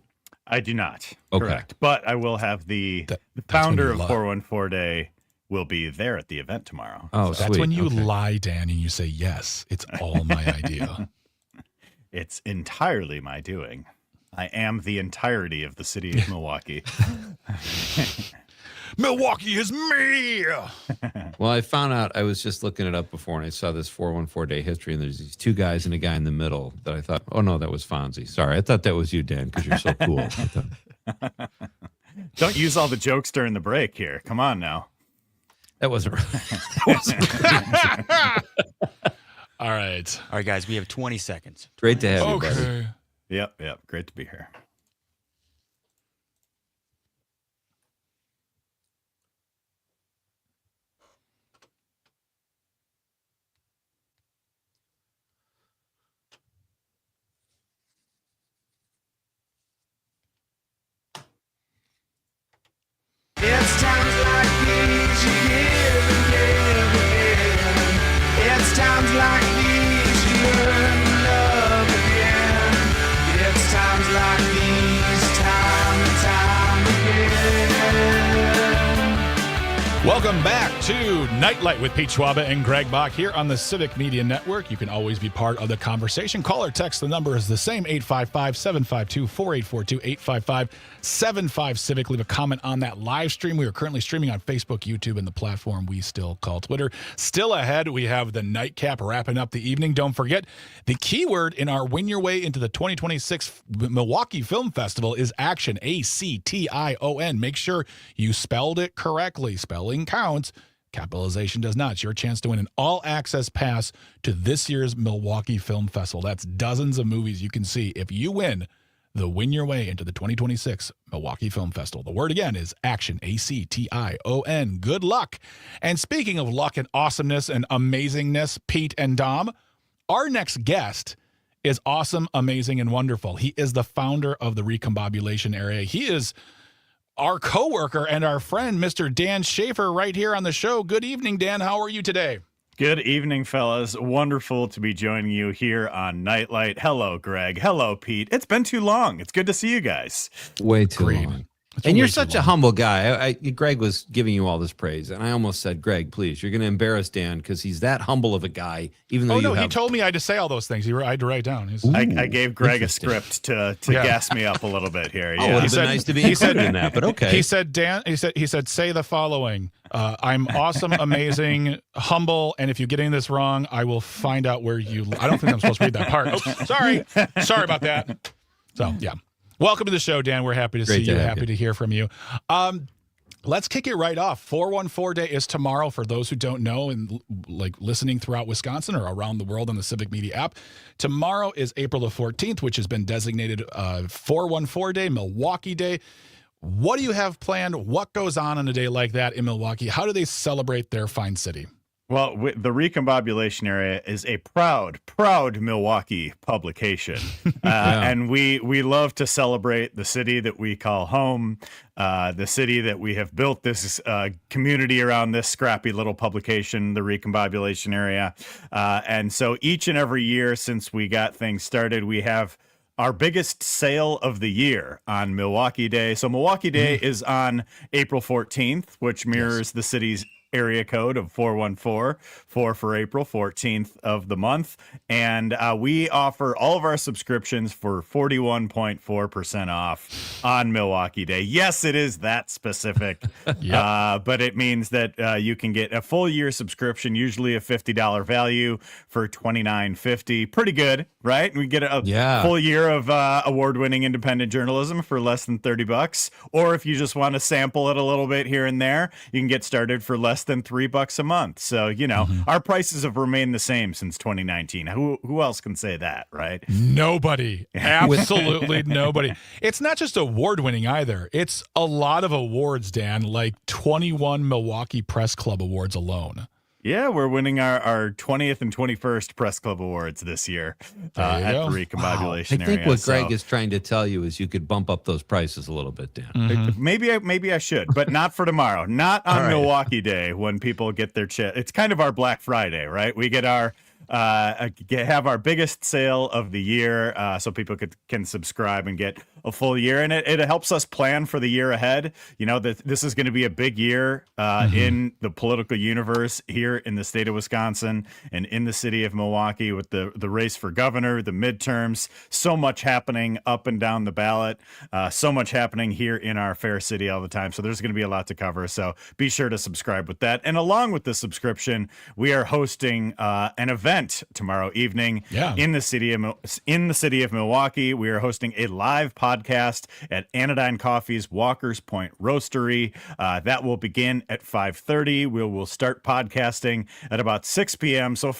I do not. Okay. Correct. But I will have the founder of 414 Day will be there at the event tomorrow. Oh, so that's when you lie, Dan, and you say, yes, it's all my idea. It's entirely my doing. I am the entirety of the city of Milwaukee. Milwaukee is me. Well, I found out, I was just looking it up before, and I saw this 414 Day history, and there's these two guys and a guy in the middle that I thought, oh, no, that was Fonzie. Sorry, I thought that was you, Dan, because you're so cool. Don't use all the jokes during the break here. Come on now. That wasn't All right. All right, guys, we have 20 seconds. Great to have you, buddy. Yep. Great to be here. It's times like these you give and give again. It's times like these you learn to love again. It's times like these, time and time again. Welcome back to Nite Lite with Pete Schwaba and Greg Bach here on the Civic Media Network. You can always be part of the conversation. Call or text. The number is the same, 855-752-4842, 855-75-CIVIC. Leave a comment on that live stream. We are currently streaming on Facebook, YouTube, and the platform we still call Twitter. Still ahead, we have the nightcap wrapping up the evening. Don't forget, the keyword in our Win Your Way into the 2026 Milwaukee Film Festival is action, ACTION. Make sure you spelled it correctly. Spelling counts. Capitalization does not. It's your chance to win an all-access pass to this year's Milwaukee Film Festival. That's dozens of movies you can see if you win the Win Your Way into the 2026 Milwaukee Film Festival. The word again is action, ACTION. Good luck. And speaking of luck and awesomeness and amazingness, Pete and Dom, our next guest is awesome, amazing, and wonderful. He is the founder of the recombobulation area. He is our coworker and our friend, Mr. Dan Schaefer, right here on the show. Good evening, Dan. How are you today? Good evening, fellas. Wonderful to be joining you here on Nite Lite. Hello, Greg. Hello, Pete. It's been too long. It's good to see you guys. Way too long. And you're such a humble guy. Greg was giving you all this praise, and I almost said, Greg, please, you're going to embarrass Dan because he's that humble of a guy. Even though he told me I had to say all those things. I had to write down. I gave Greg a script to gas me up a little bit here. Yeah. Oh, it would have been nice to be included in that, but okay. He said, Dan, he said, say the following. I'm awesome, amazing, humble, and if you get any of this wrong, I will find out where you. I don't think I'm supposed to read that part. Oh, sorry about that. So yeah. Welcome to the show, Dan. We're happy to see you. Happy to hear from you. Let's kick it right off. 414 Day is tomorrow for those who don't know and like listening throughout Wisconsin or around the world on the Civic Media app. Tomorrow is April the 14th, which has been designated 414 Day, Milwaukee Day. What do you have planned? What goes on a day like that in Milwaukee? How do they celebrate their fine city? Well, the recombobulation area is a proud Milwaukee publication. And we love to celebrate the city that we call home, the city that we have built this community around this scrappy little publication, the recombobulation area. And so each and every year since we got things started, we have our biggest sale of the year on Milwaukee Day. So Milwaukee Day is on April 14th, which mirrors the city's area code of 414, 4 for April, 14th of the month. And we offer all of our subscriptions for 41.4% off on Milwaukee Day. Yes, it is that specific, but it means that you can get a full year subscription, usually a $50 value for $29.50. Pretty good, right? We get a full year of award-winning independent journalism for less than $30. Or if you just want to sample it a little bit here and there, you can get started for less less than $3 a month. So, our prices have remained the same since 2019. Who else can say that, right? Nobody. Absolutely nobody. It's not just award-winning either. It's a lot of awards, Dan, like 21 Milwaukee Press Club awards alone. Yeah, we're winning our 20th and 21st Press Club Awards this year at the Recombobulation I area. think what Greg is trying to tell you is you could bump up those prices a little bit, Dan. Maybe I should, but not for tomorrow. Not on Milwaukee Day when people get their It's kind of our Black Friday, right? We get our have our biggest sale of the year, so people can subscribe and get a full year, and it helps us plan for the year ahead. This is going to be a big year in the political universe here in the state of Wisconsin and in the city of Milwaukee with the race for governor, the midterms, so much happening up and down the ballot, so much happening here in our fair city all the time. So there's going to be a lot to cover. So be sure to subscribe with that. And along with the subscription, we are hosting an event tomorrow evening in the city of Milwaukee. We are hosting a live podcast at Anodyne Coffee's Walker's Point Roastery. That will begin at 5:30. We will start podcasting at about 6 p.m. So,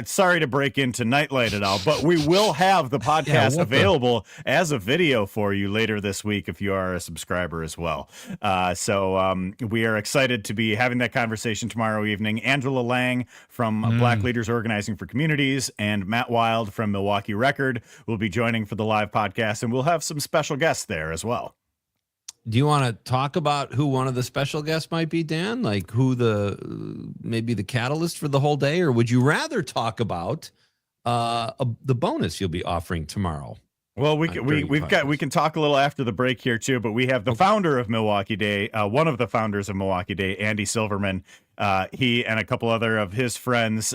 sorry to break into Nite Lite at all, but we will have the podcast available as a video for you later this week if you are a subscriber as well. So we are excited to be having that conversation tomorrow evening. Angela Lang from Black Leaders Organizing for Communities and Matt Wild from Milwaukee Record will be joining for the live podcast, and we'll have some special guests there as well. Do you want to talk about who one of the special guests might be, Dan? Like who maybe the catalyst for the whole day, or would you rather talk about the bonus you'll be offering tomorrow? Well, we can talk a little after the break here too, but we have the founder of Milwaukee Day, one of the founders of Milwaukee Day, Andy Silverman. He and a couple other of his friends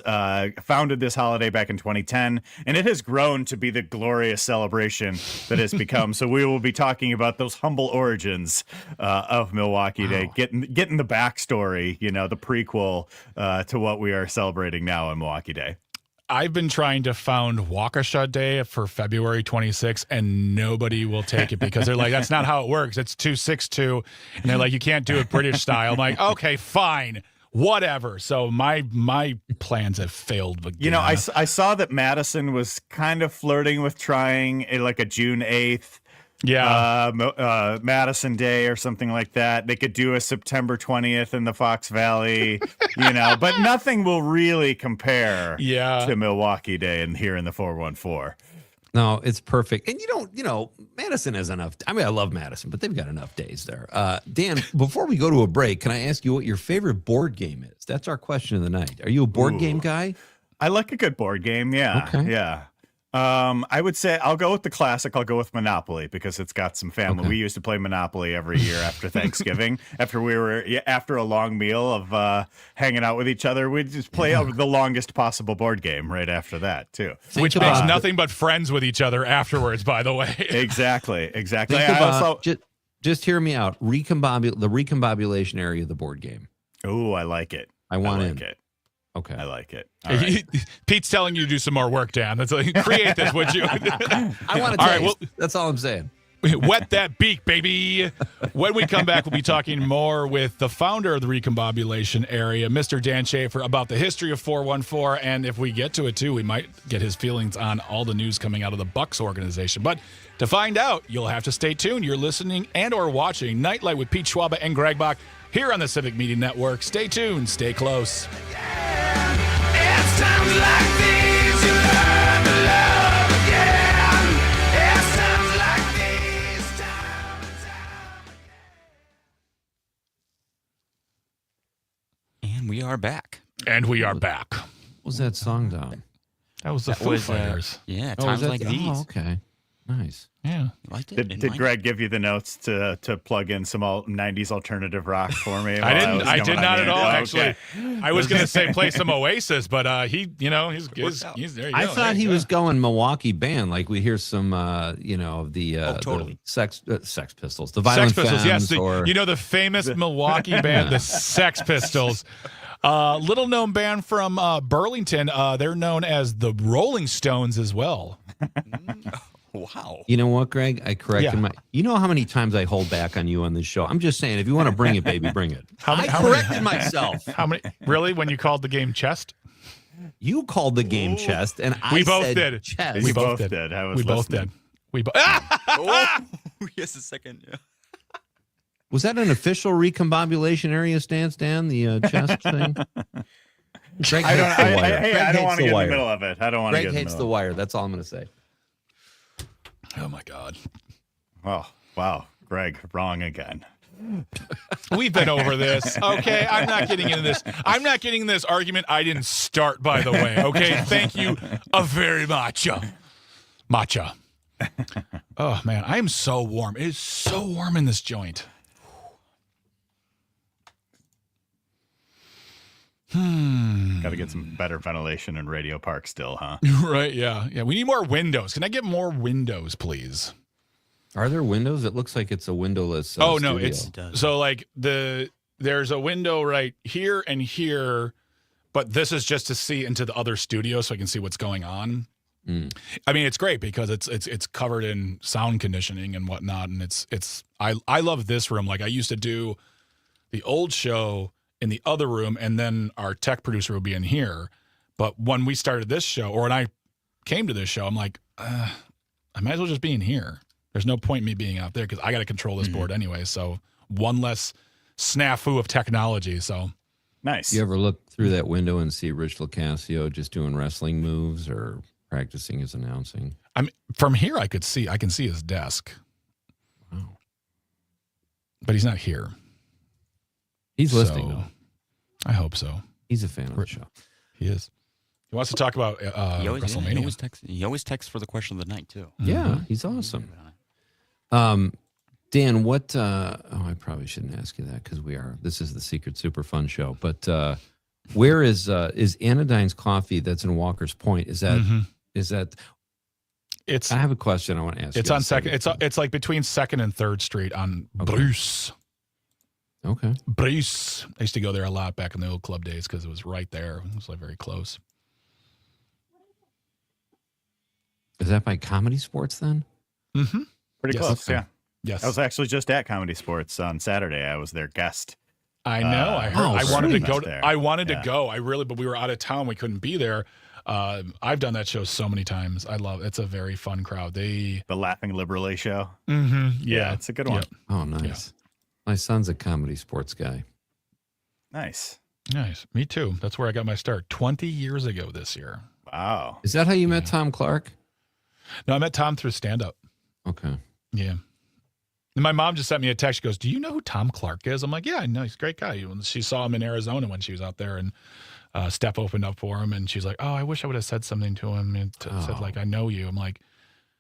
founded this holiday back in 2010, and it has grown to be the glorious celebration that it's become. So we will be talking about those humble origins of Milwaukee Day, getting the backstory, the prequel to what we are celebrating now on Milwaukee Day. I've been trying to found Waukesha Day for February 26th, and nobody will take it because they're like, that's not how it works. It's 262. And they're like, you can't do it British style. I'm like, okay, fine, whatever. So my plans have failed. Again. I saw that Madison was kind of flirting with trying a June 8th. Madison Day or something like that. They could do a September 20th in the Fox Valley, but nothing will really compare to Milwaukee Day and here in the 414. No, it's perfect. And Madison has enough. I mean, I love Madison, but they've got enough days there. Dan, before we go to a break, can I ask you what your favorite board game is? That's our question of the night. Are you a board game guy? I like a good board game. Yeah. Okay. Yeah. I would say I'll go with the classic. I'll go with Monopoly because it's got some family. Okay. We used to play Monopoly every year after Thanksgiving. After a long meal of hanging out with each other, we'd just play the longest possible board game right after that too. Which makes nothing but friends with each other afterwards, by the way. Exactly. Just hear me out. The recombobulation area of the board game. Oh, I like it. I want it. Okay. I like it. All right. Pete's telling you to do some more work, Dan. That's like, create this, would you? I want to taste. That's all I'm saying. Wet that beak, baby. When we come back, we'll be talking more with the founder of the recombobulation area, Mr. Dan Schaefer, about the history of 414. And if we get to it, too, we might get his feelings on all the news coming out of the Bucks organization. But to find out, you'll have to stay tuned. You're listening and or watching Nite Lite with Pete Schwaba and Greg Bach here on the Civic Media Network. Stay tuned. Stay close. It's times like these you learn to love again. It's times like these And we are back. What was that song, Dom? That was the Foo Fighters. Times like these. Oh, okay. Nice. Yeah. Liked it. Did Greg give you the notes to plug in some 90s alternative rock for me? I did not at all, actually. Okay. I was going to say play some Oasis, but he's there you go. I thought he was going Milwaukee band. Like we hear some, totally. the Sex Pistols, the Violent Sex Pistols, Femmes, yes. The famous Milwaukee band, the Sex Pistols. Little known band from Burlington. They're known as the Rolling Stones as well. Wow. You know what, Greg? I corrected Yeah. my. You know how many times I hold back on you on this show? I'm just saying, if you want to bring it, baby, bring it. I corrected myself. How many? Really? When you called the game chest? You called the game chest, and We I both said did. chest. We both did. I was We both listening. did. We both. Oh, yes, a second. Yeah. Was that an official recombobulation area stance, Dan? The chest thing? Greg I don't. hates the wire. Hey, Greg I don't hates want to the get in wire. the middle of it. I don't want to Greg get in the hates the middle. wire. That's all I'm going to say. Oh my God. Oh, wow, Greg, wrong again. We've been over this. Okay, I'm not getting into this. I'm not getting in this argument. I didn't start, by the way. Okay, thank you very much. Matcha. Oh man, I am so warm. It is so warm in this joint. Got to get some better ventilation in Radio Park still, huh? Right? Yeah. Yeah. We need more windows. Can I get more windows, please? Are there windows? It looks like it's a windowless. Oh no, studio. it's so like there's a window right here and here, but this is just to see into the other studio so I can see what's going on. I mean, it's great because it's covered in sound conditioning and whatnot, and I love this room. Like I used to do the old show in the other room, and then our tech producer would be in here. But when we started this show, or when I came to this show, I'm like, I might as well just be in here. There's no point in me being out there because I got to control this board anyway. So one less snafu of technology. So nice. You ever look through that window and see Rich LoCascio just doing wrestling moves or practicing his announcing? I mean, from here I can see his desk. Wow. But he's not here. He's listening, So, though. I hope so. He's a fan of the show. He is. He wants to talk about He WrestleMania. always texts for the question of the night, too. Yeah, he's awesome. Dan, what? I probably shouldn't ask you that because this is the Secret Super Fun show. But where is Anodyne's Coffee? That's in Walker's Point. Is that? It's. I have a question I want to ask. It's you on second. It's like between 2nd and 3rd Street on Bruce. Okay. Bruce. I used to go there a lot back in the old club days because it was right there. It was like very close. Is that by Comedy Sports then? Mm-hmm. Pretty Yes. close, Okay. yeah. Yes. I was actually just at Comedy Sports on Saturday. I was their guest. I know. I heard. Oh, I wanted to sweet. go. There. I wanted Yeah. to go. But we were out of town. We couldn't be there. I've done that show so many times. I love. It's a very fun crowd. The Laughing Liberally show. Mm-hmm. Yeah, it's a good one. Yep. Oh, nice. My son's a Comedy Sports guy. Nice. Nice. Me too. That's where I got my start 20 years ago this year. Wow. Is that how you met Tom Clark? No, I met Tom through stand-up. Okay. Yeah. And my mom just sent me a text. She goes, "Do you know who Tom Clark is?" I'm like, "Yeah, I know. He's a great guy." She saw him in Arizona when she was out there, and Steph opened up for him, and she's like, "Oh, I wish I would have said something to him and said, like, I know you." I'm like,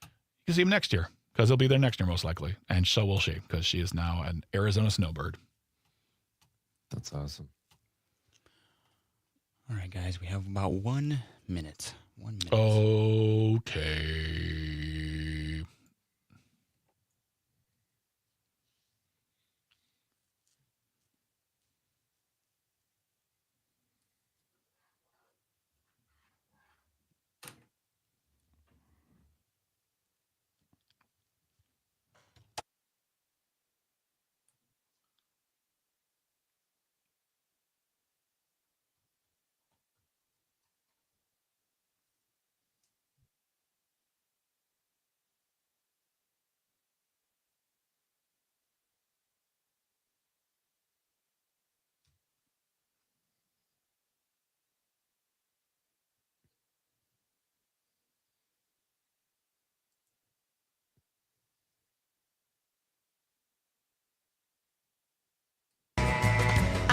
"You can see him next year because he'll be there next year most likely. And so will she because she is now an Arizona snowbird." That's awesome. All right, guys, we have about 1 minute. 1 minute. Okay.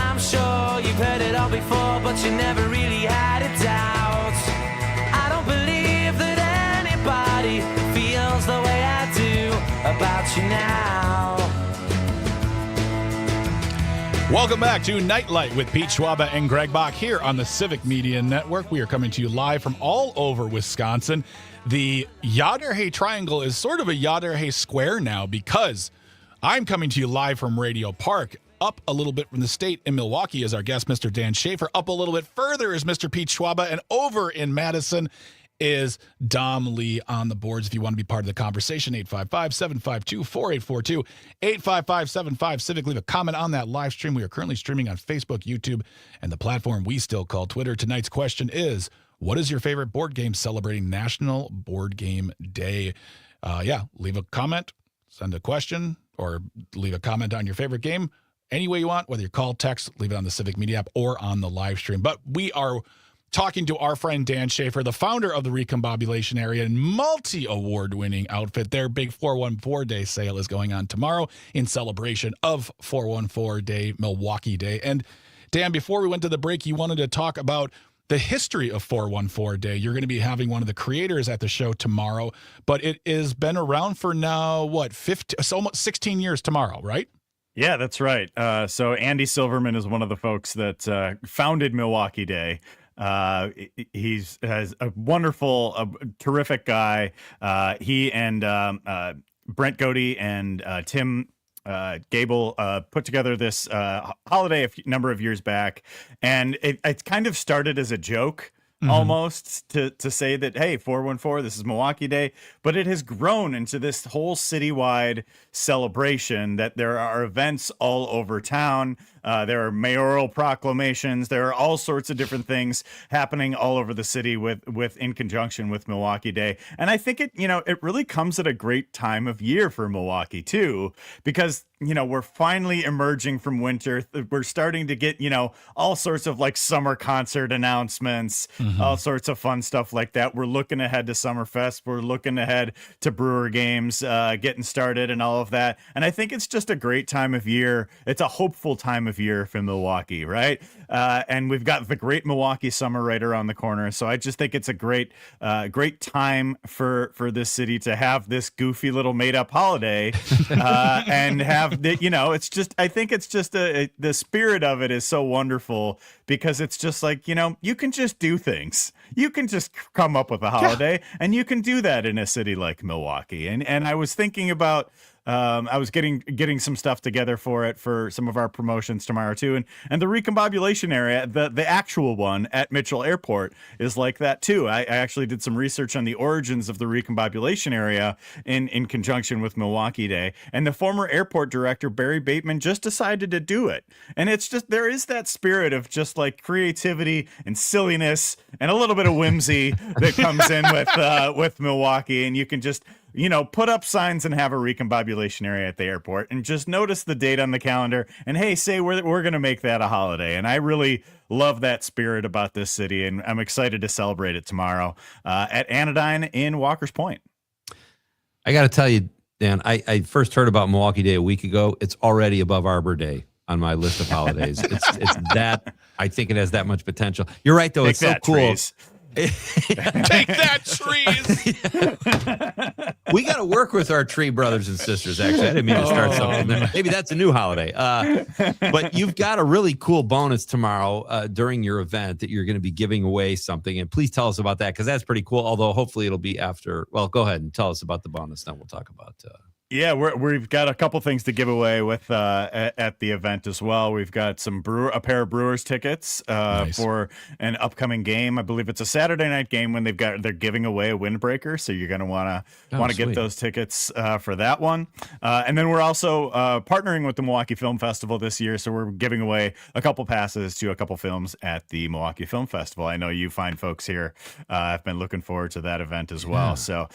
I'm sure you've heard it all before, but you never really had a doubt. I don't believe that anybody feels the way I do about you now. Welcome back to Nite Lite with Pete Schwaba and Greg Bach here on the Civic Media Network. We are coming to you live from all over Wisconsin. The Yaderhay Triangle is sort of a Yaderhay Square now because I'm coming to you live from Radio Park. Up a little bit from the state in Milwaukee is our guest, Mr. Dan Schaefer. Up a little bit further is Mr. Pete Schwaba. And over in Madison is Dom Lee on the boards. If you want to be part of the conversation, 855-752-4842, 855-75-CIVIC. Leave a comment on that live stream. We are currently streaming on Facebook, YouTube, and the platform we still call Twitter. Tonight's question is, what is your favorite board game celebrating National Board Game Day? Leave a comment, send a question, or leave a comment on your favorite game. Any way you want, whether you call, text, leave it on the Civic Media app or on the live stream. But we are talking to our friend Dan Schaefer, the founder of the Recombobulation Area and multi-award-winning outfit. Their big 414 Day sale is going on tomorrow in celebration of 414 Day, Milwaukee Day. And Dan, before we went to the break, you wanted to talk about the history of 414 Day. You're going to be having one of the creators at the show tomorrow, but it has been around for now, almost 16 years tomorrow, right? Yeah, that's right. So Andy Silverman is one of the folks that founded Milwaukee Day. He's has a wonderful, terrific guy. He and Brent Godey and Tim Gable put together this holiday a number of years back, and it kind of started as a joke. Almost to say that, hey, 414, this is Milwaukee Day, but it has grown into this whole citywide celebration that there are events all over town. There are mayoral proclamations. There are all sorts of different things happening all over the city with in conjunction with Milwaukee Day. And I think it really comes at a great time of year for Milwaukee too, because we're finally emerging from winter. We're starting to get, all sorts of like summer concert announcements, all sorts of fun stuff like that. We're looking ahead to Summerfest. We're looking ahead to Brewer games getting started and all of that. And I think it's just a great time of year. It's a hopeful time of year for Milwaukee, right? And we've got the great Milwaukee summer right around the corner. So I just think it's a great time for this city to have this goofy little made up holiday and have it's just, I think it's just the spirit of it is so wonderful because it's just like, you can just do things. You can just come up with a holiday and you can do that in a city like Milwaukee. And I was thinking about, I was getting some stuff together for some of our promotions tomorrow too, and the Recombobulation Area, the actual one at Mitchell Airport is like that too. I actually did some research on the origins of the Recombobulation Area in conjunction with Milwaukee Day, and the former airport director Barry Bateman just decided to do it, and it's just there is that spirit of just like creativity and silliness and a little bit of whimsy that comes in with Milwaukee, and you can just put up signs and have a Recombobulation Area at the airport and just notice the date on the calendar and, hey, say we're going to make that a holiday. And I really love that spirit about this city, and I'm excited to celebrate it tomorrow at Anodyne in Walker's Point. I got to tell you, Dan, I first heard about Milwaukee Day a week ago. It's already above Arbor Day on my list of holidays. It's that, I think it has that much potential. You're right, though. It's so cool. Trees. Take that, trees. We got to work with our tree brothers and sisters, actually. I didn't mean to start something there. Maybe that's a new holiday. But you've got a really cool bonus tomorrow during your event that you're going to be giving away something. And please tell us about that, because that's pretty cool, although hopefully it'll be after. Well, go ahead and tell us about the bonus, then we'll talk about Yeah, we've got a couple things to give away with at the event as well. We've got a pair of Brewers tickets Nice. for an upcoming game. I believe it's a Saturday night game when they're giving away a windbreaker, so you're going to want to get those tickets for that one. And then we're also partnering with the Milwaukee Film Festival this year, so we're giving away a couple passes to a couple films at the Milwaukee Film Festival. I know you fine folks here have been looking forward to that event as well. So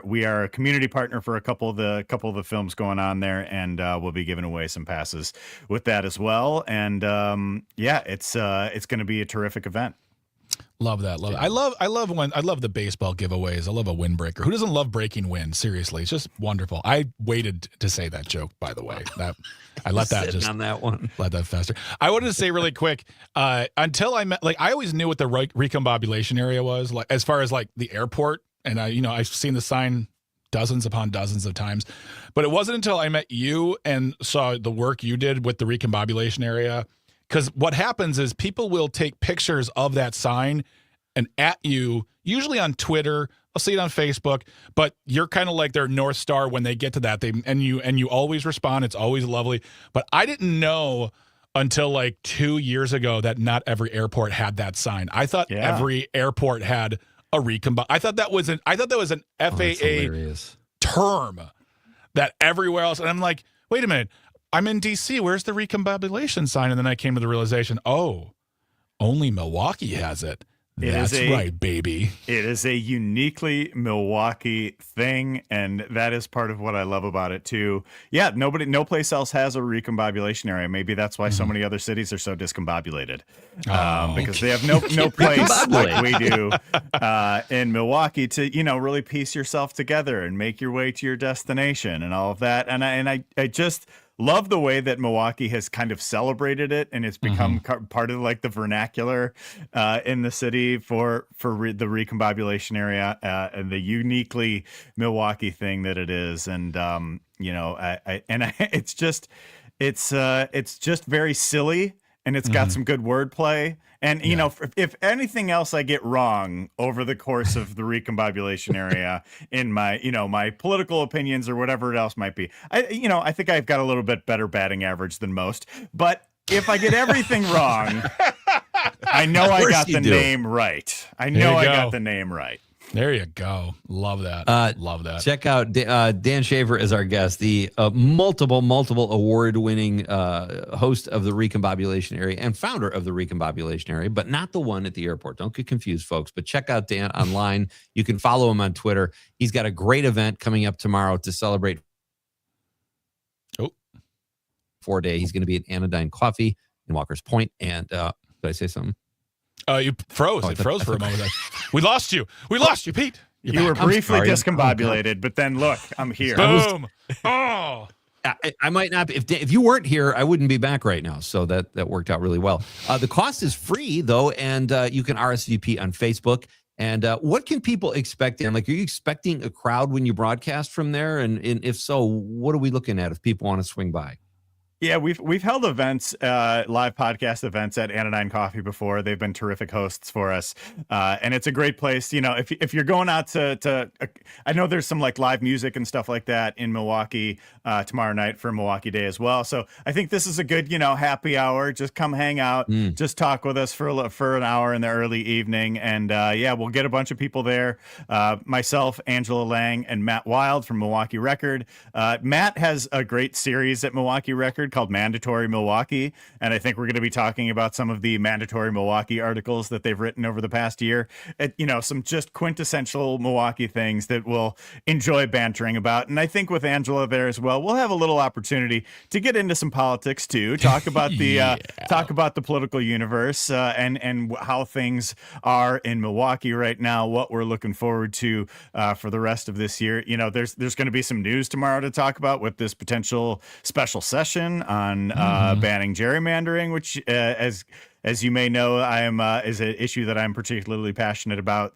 we are a community partner for a couple of the films going on there, and we'll be giving away some passes with that as well. And it's going to be a terrific event. Love that. Love it. I love the baseball giveaways. I love a windbreaker. Who doesn't love breaking wind? Seriously, it's just wonderful. I waited to say that joke, by the way. That I let that just on that one. Let that faster. I wanted to say really quick. Until I met, I always knew what the Recombobulation Area was, like as far as like the airport, and I've seen the sign dozens upon dozens of times, but it wasn't until I met you and saw the work you did with the Recombobulation Area. Because what happens is people will take pictures of that sign and at you, usually on Twitter. I'll see it on Facebook, but you're kind of like their North Star when they get to that. And you always respond. It's always lovely. But I didn't know until like 2 years ago that not every airport had that sign. I thought every airport had a recombine. I thought that was an FAA term that everywhere else. And I'm like, wait a minute. I'm in D.C. Where's the recombobulation sign? And then I came to the realization, only Milwaukee has it. That's right, baby. It is a uniquely Milwaukee thing, and that is part of what I love about it too. Yeah, no place else has a recombobulation area. Maybe that's why so many other cities are so discombobulated, because they have no place like we do in Milwaukee to really piece yourself together and make your way to your destination and all of that. And I just love the way that Milwaukee has kind of celebrated it, and it's become part of like the vernacular in the city for the recombobulation area and the uniquely Milwaukee thing that it is. And it's just very silly, and it's got some good wordplay. And, if anything else I get wrong over the course of the recombobulation area in my, my political opinions or whatever else might be, I think I've got a little bit better batting average than most. But if I get everything wrong, I know I got the name right. I know I got the name right. There you go. Love that. Love that. Check out Dan Shaver is our guest, the multiple award-winning host of the Recombobulation Area and founder of the Recombobulation Area, but not the one at the airport. Don't get confused, folks. But check out Dan online. You can follow him on Twitter. He's got a great event coming up tomorrow to celebrate 4-day. He's going to be at Anodyne Coffee in Walker's Point. And did I say something? You froze. It froze for a moment. We lost you. We lost you, Pete. You were briefly discombobulated, but then look, I'm here. Boom. I might not be. If you weren't here, I wouldn't be back right now. So that worked out really well. The cost is free, though, and you can RSVP on Facebook. And what can people expect? And are you expecting a crowd when you broadcast from there? And if so, what are we looking at if people want to swing by? Yeah, we've held events, live podcast events at Anodyne Coffee before. They've been terrific hosts for us, and it's a great place. If you're going out to I know there's some like live music and stuff like that in Milwaukee tomorrow night for Milwaukee Day as well. So I think this is a good happy hour. Just come hang out, just talk with us for an hour in the early evening, and we'll get a bunch of people there. Myself, Angela Lang, and Matt Wild from Milwaukee Record. Matt has a great series at Milwaukee Record called Mandatory Milwaukee, and I think we're going to be talking about some of the Mandatory Milwaukee articles that they've written over the past year. Some just quintessential Milwaukee things that we'll enjoy bantering about. And I think with Angela there as well, we'll have a little opportunity to get into some politics too, talk about the talk about the political universe and how things are in Milwaukee right now, what we're looking forward to for the rest of this year. There's going to be some news tomorrow to talk about with this potential special session on banning gerrymandering, which as you may know, is an issue that I'm particularly passionate about.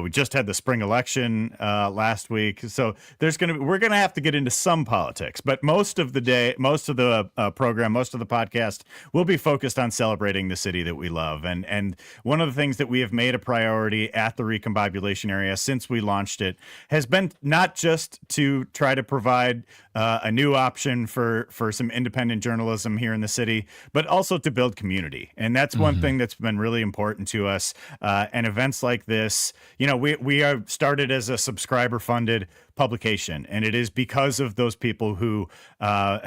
We just had the spring election last week, so we're gonna have to get into some politics. But most of the day, most of the program, most of the podcast will be focused on celebrating the city that we love. And one of the things that we have made a priority at the Recombobulation Area since we launched it has been not just to try to provide a new option for some independent journalism here in the city, but also to build community. And that's one thing that's been really important to us. And events like this, we are started as a subscriber funded publication, and it is because of those people who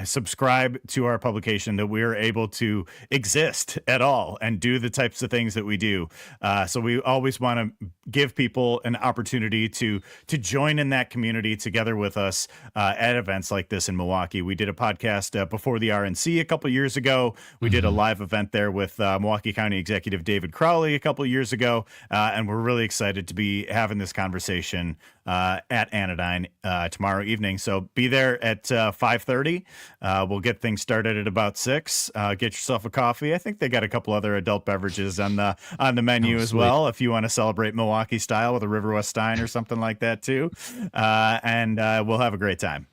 subscribe to our publication that we are able to exist at all and do the types of things that we do. So we always want to give people an opportunity to join in that community together with us at events like this in Milwaukee. We did a podcast before the RNC a couple years ago. We did a live event there with Milwaukee County Executive David Crowley a couple years ago, and we're really excited to be having this conversation at Anodyne tomorrow evening. So be there at 5:30. We'll get things started at about 6. Get yourself a coffee. I think they got a couple other adult beverages on the menu as well, if you want to celebrate Milwaukee style with a River West Stein or something like that too. And we'll have a great time.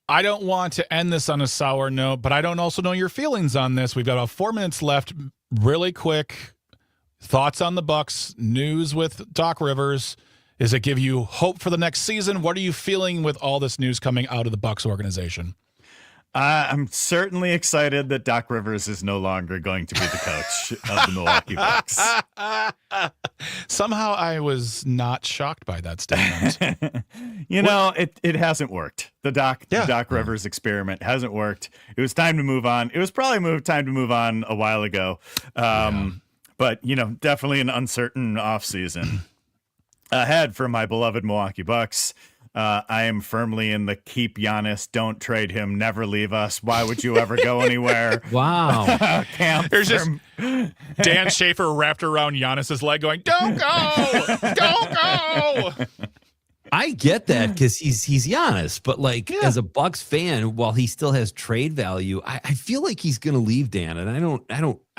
I don't want to end this on a sour note, but I don't also know your feelings on this. We've got about 4 minutes left. Really quick thoughts on the Bucks, news with Doc Rivers. Does it give you hope for the next season? What are you feeling with all this news coming out of the Bucks organization? I'm certainly excited that Doc Rivers is no longer going to be the coach of the Milwaukee Bucks. Somehow I was not shocked by that statement. It hasn't worked. The Doc Rivers experiment hasn't worked. It was time to move on. It was probably time to move on a while ago. But, definitely an uncertain offseason ahead for my beloved Milwaukee Bucks. I am firmly in the keep Giannis, don't trade him, never leave us. Why would you ever go anywhere? Wow. Camp. There's just Dan Schaefer wrapped around Giannis's leg going, don't go, don't go. I get that because he's Giannis, but as a Bucks fan, while he still has trade value, I feel like he's going to leave, Dan, and I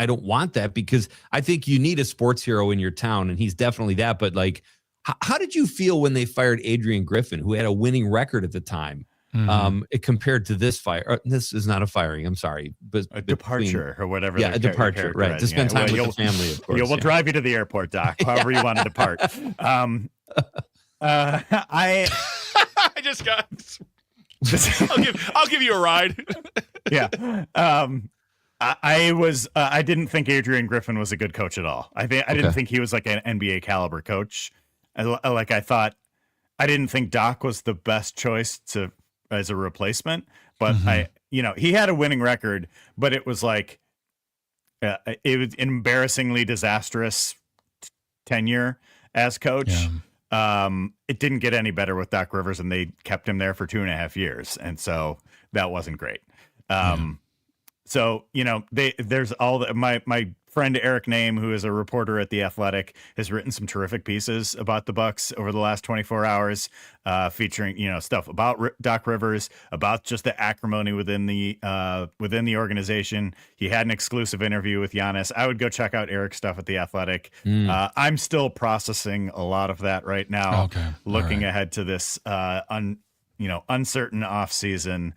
don't want that because I think you need a sports hero in your town, and he's definitely that. But how did you feel when they fired Adrian Griffin, who had a winning record at the time, compared to this fire? This is not a firing. I'm sorry, but a departure or whatever. Yeah, a departure, right? To spend time with the family, of course. We'll drive you to the airport, Doc. However you want to depart. I just got. I'll give you a ride. Yeah. I didn't think Adrian Griffin was a good coach at all. I didn't think he was like an NBA caliber coach. I didn't think Doc was the best choice as a replacement, but he had a winning record, but it was it was embarrassingly disastrous tenure as coach. Yeah. It didn't get any better with Doc Rivers, and they kept him there for 2.5 years. And so that wasn't great. So, there's my friend Eric Name, who is a reporter at The Athletic, has written some terrific pieces about the Bucks over the last 24 hours, featuring, stuff about Doc Rivers, about just the acrimony within the organization. He had an exclusive interview with Giannis. I would go check out Eric's stuff at The Athletic. I'm still processing a lot of that right now, looking ahead to this, uncertain off season.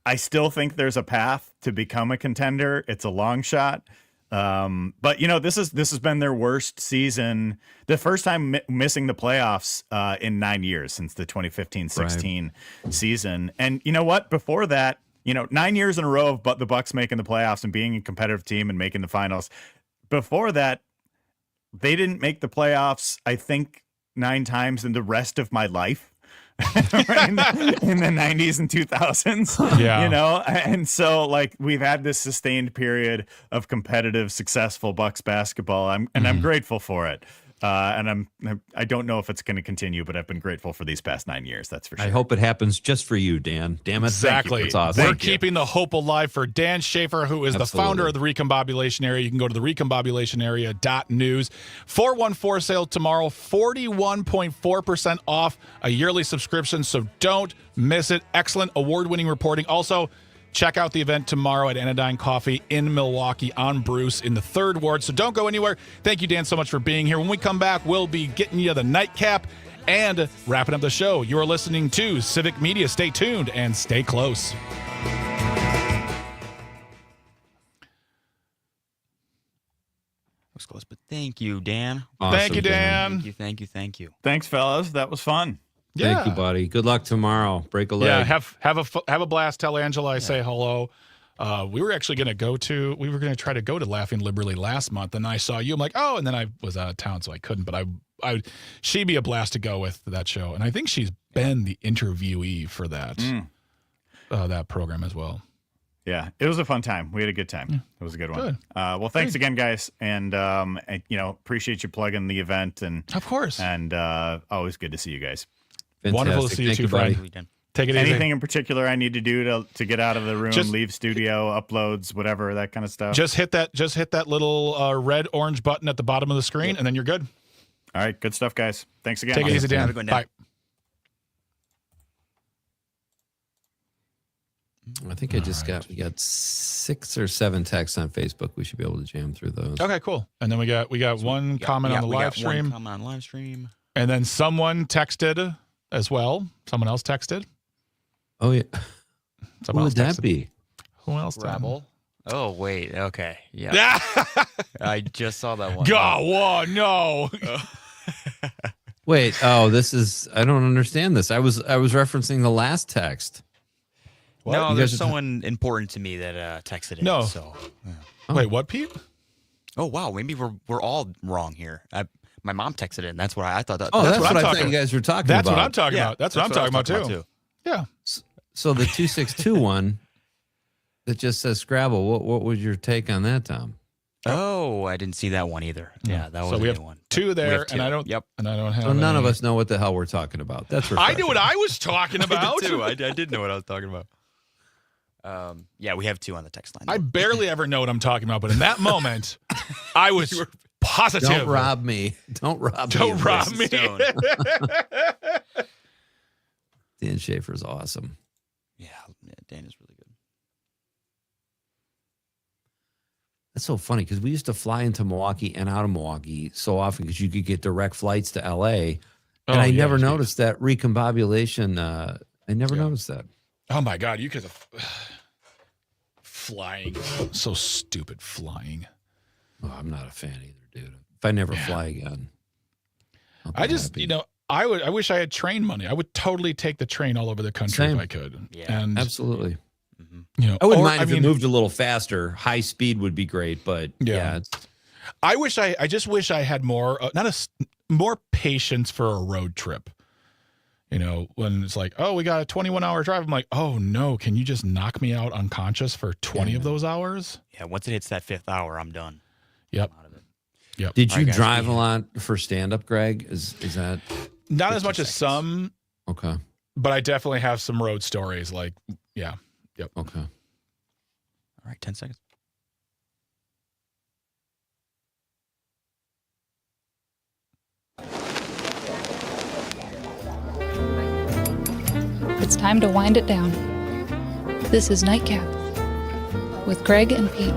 I still think there's a path to become a contender. It's a long shot. But this has been their worst season. The first time missing the playoffs in 9 years since the 2015-16 season. And you know what? Before that, 9 years in a row of the Bucks making the playoffs and being a competitive team and making the finals. Before that, they didn't make the playoffs, I think, 9 times in the rest of my life. in the 90s and 2000s, and so we've had this sustained period of competitive, successful Bucks basketball. I'm grateful for it. And I don't know if it's going to continue, but I've been grateful for these past 9 years. That's for sure. I hope it happens just for you, Dan. Damn it. Exactly. It's awesome. We're keeping the hope alive for Dan Schaefer, who is the founder of the Recombobulation Area. You can go to the recombobulationarea.news. 414 sale tomorrow, 41.4% off a yearly subscription. So don't miss it. Excellent award-winning reporting. Also, check out the event tomorrow at Anodyne Coffee in Milwaukee on Bruce in the 3rd Ward. So don't go anywhere. Thank you, Dan, so much for being here. When we come back, we'll be getting you the nightcap and wrapping up the show. You're listening to Civic Media. Stay tuned and stay close. That was close, but thank you, Dan. Awesome, thank you, Dan. Thank you. Thanks, fellas. That was fun. Yeah. Thank you, buddy. Good luck tomorrow. Break a leg. Yeah, have a blast. Tell Angela I say hello. We were actually going to try to go to Laughing Liberally last month, and I saw you. I'm like, oh, and then I was out of town, so I couldn't. But she'd be a blast to go with that show, and I think she's been the interviewee for that that program as well. Yeah, it was a fun time. We had a good time. Yeah. It was a good one. Good. Well, thanks again, guys, and appreciate you plugging the event, and of course, and always good to see you guys. Fantastic. Wonderful to see you too, buddy. Take it easy. Anything in particular I need to do to get out of the room, leave studio, uploads, whatever, that kind of stuff? Just hit that little red orange button at the bottom of the screen, and then you're good. All right, good stuff, guys. Thanks again. Take it easy, Dan. Have a good day. Bye. I think we got 6 or 7 texts on Facebook. We should be able to jam through those. Okay, cool. And then we got one comment on the live stream. One comment on live stream. And then someone texted as well. Someone else texted. Oh yeah. Someone Who would that be? Who else? Rebel. Oh wait. Okay. Yeah. I just saw that one. God, no. Wait. Oh, this is. I don't understand this. I was referencing the last text. What? No, there's someone important to me that texted in. No. So. Yeah. Wait, what, Pete? Oh wow, maybe we're all wrong here. My mom texted in. That's what I thought. That's what I thought you guys were talking that's about. What I'm talking about. That's what I'm talking about too. Yeah. So the 262 one that just says Scrabble. What was your take on that, Tom? Oh, I didn't see that one either. Yeah, that was so we a have new one. two there, Two. and I don't. Yep. And I don't have. So none any. of us know what the hell we're talking about. That's I refreshing. knew what I was talking about. I did too. I did know what I was talking about. Yeah, we have two on the text line. I barely ever know what I'm talking about, but in that moment, I was positive. Don't rob me. Don't rob me. Don't rob me. Dan Schaefer's awesome. Yeah, Dan is really good. That's so funny because we used to fly into Milwaukee and out of Milwaukee so often because you could get direct flights to L.A. And I never noticed that recombobulation. I never noticed that. Oh my God, you could have flying. So stupid flying. Oh, I'm not a fan either, dude. If I never fly again. I just, happy. I wish I had train money. I would totally take the train all over the country Same. if I could. Yeah, and absolutely. I I wouldn't mind if it moved a little faster. High speed would be great, but I just wish I had more, more patience for a road trip. When it's like, oh, we got a 21-hour drive. I'm like, oh no, can you just knock me out unconscious for 20 of those hours? Yeah, once it hits that 5th hour, I'm done. Yep. I'm out of it. Yep. Did you drive a lot for stand-up, Greg? Is that not as much as some? Okay. But I definitely have some road stories. Like, yeah. Yep. Okay. All right, 10 seconds. It's time to wind it down. This is Nightcap with Greg and Pete.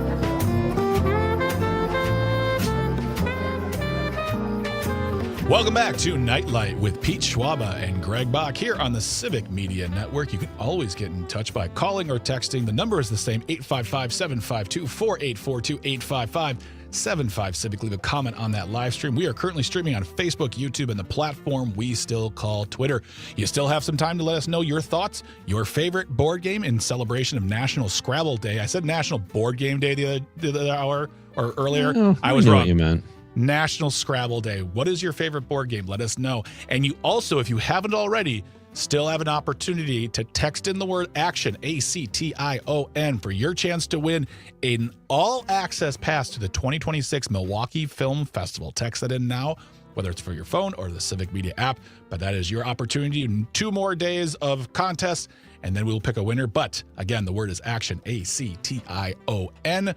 Welcome back to Nite Lite with Pete Schwaba and Greg Bach here on the Civic Media Network. You can always get in touch by calling or texting. The number is the same, 855-752-4842, 855-75-CIVIC. Leave a comment on that live stream. We are currently streaming on Facebook, YouTube, and the platform we still call Twitter. You still have some time to let us know your thoughts, your favorite board game in celebration of National Scrabble Day. I said National Board Game Day the other hour or earlier. I was knew wrong. what you meant. National Scrabble Day. What is your favorite board game? Let us know. And you also, if you haven't already, still have an opportunity to text in the word ACTION, ACTION, for your chance to win an all-access pass to the 2026 Milwaukee Film Festival. Text that in now, whether it's for your phone or the Civic Media app. But that is your opportunity in 2 more days of contests, and then we'll pick a winner. But again, the word is ACTION, ACTION.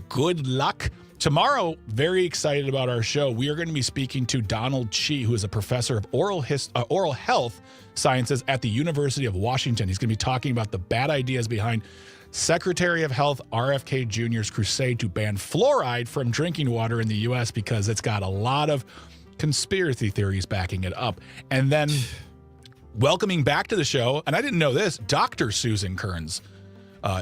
Good luck. Tomorrow, very excited about our show. We are going to be speaking to Donald Chi, who is a professor of oral health sciences at the University of Washington. He's going to be talking about the bad ideas behind Secretary of Health RFK Jr.'s crusade to ban fluoride from drinking water in the U.S. because it's got a lot of conspiracy theories backing it up. And then welcoming back to the show, and I didn't know this, Dr. Susan Kearns.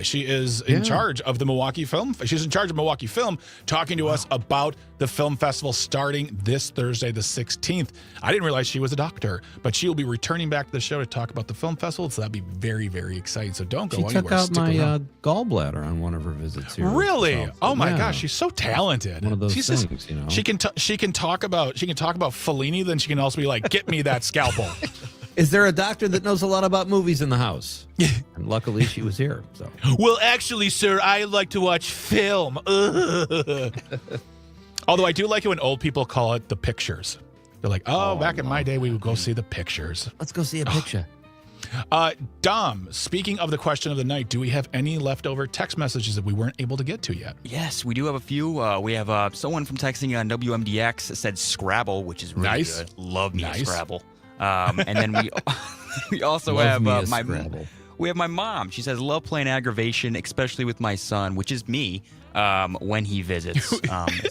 She is in charge of the Milwaukee Film. She's in charge of Milwaukee Film, talking to us about the film festival starting this Thursday, the 16th. I didn't realize she was a doctor, but she will be returning back to the show to talk about the film festival. So that'd be very, very exciting. So don't go anywhere. She took out Stick my around. Gallbladder on one of her visits here. Really? So, Oh my yeah. gosh, she's so talented. One of those She's things, just, you know. She can talk about Fellini, then she can also be like, get me that scalpel. Is there a doctor that knows a lot about movies in the house? And luckily she was here. So Well, actually, sir, I like to watch film. Although I do like it when old people call it the pictures. They're like, back in my day, we would go see the pictures. let's go see a picture. Dom, speaking of the question of the night, do we have any leftover text messages that we weren't able to get to yet? Yes, we do have a few. We have someone from texting on WMDX said Scrabble, which is really Nice. good. Love me a Nice. Scrabble. And then we also Love have me a my Scrabble. we have my mom. She says love playing aggravation, especially with my son, which is me, when he visits.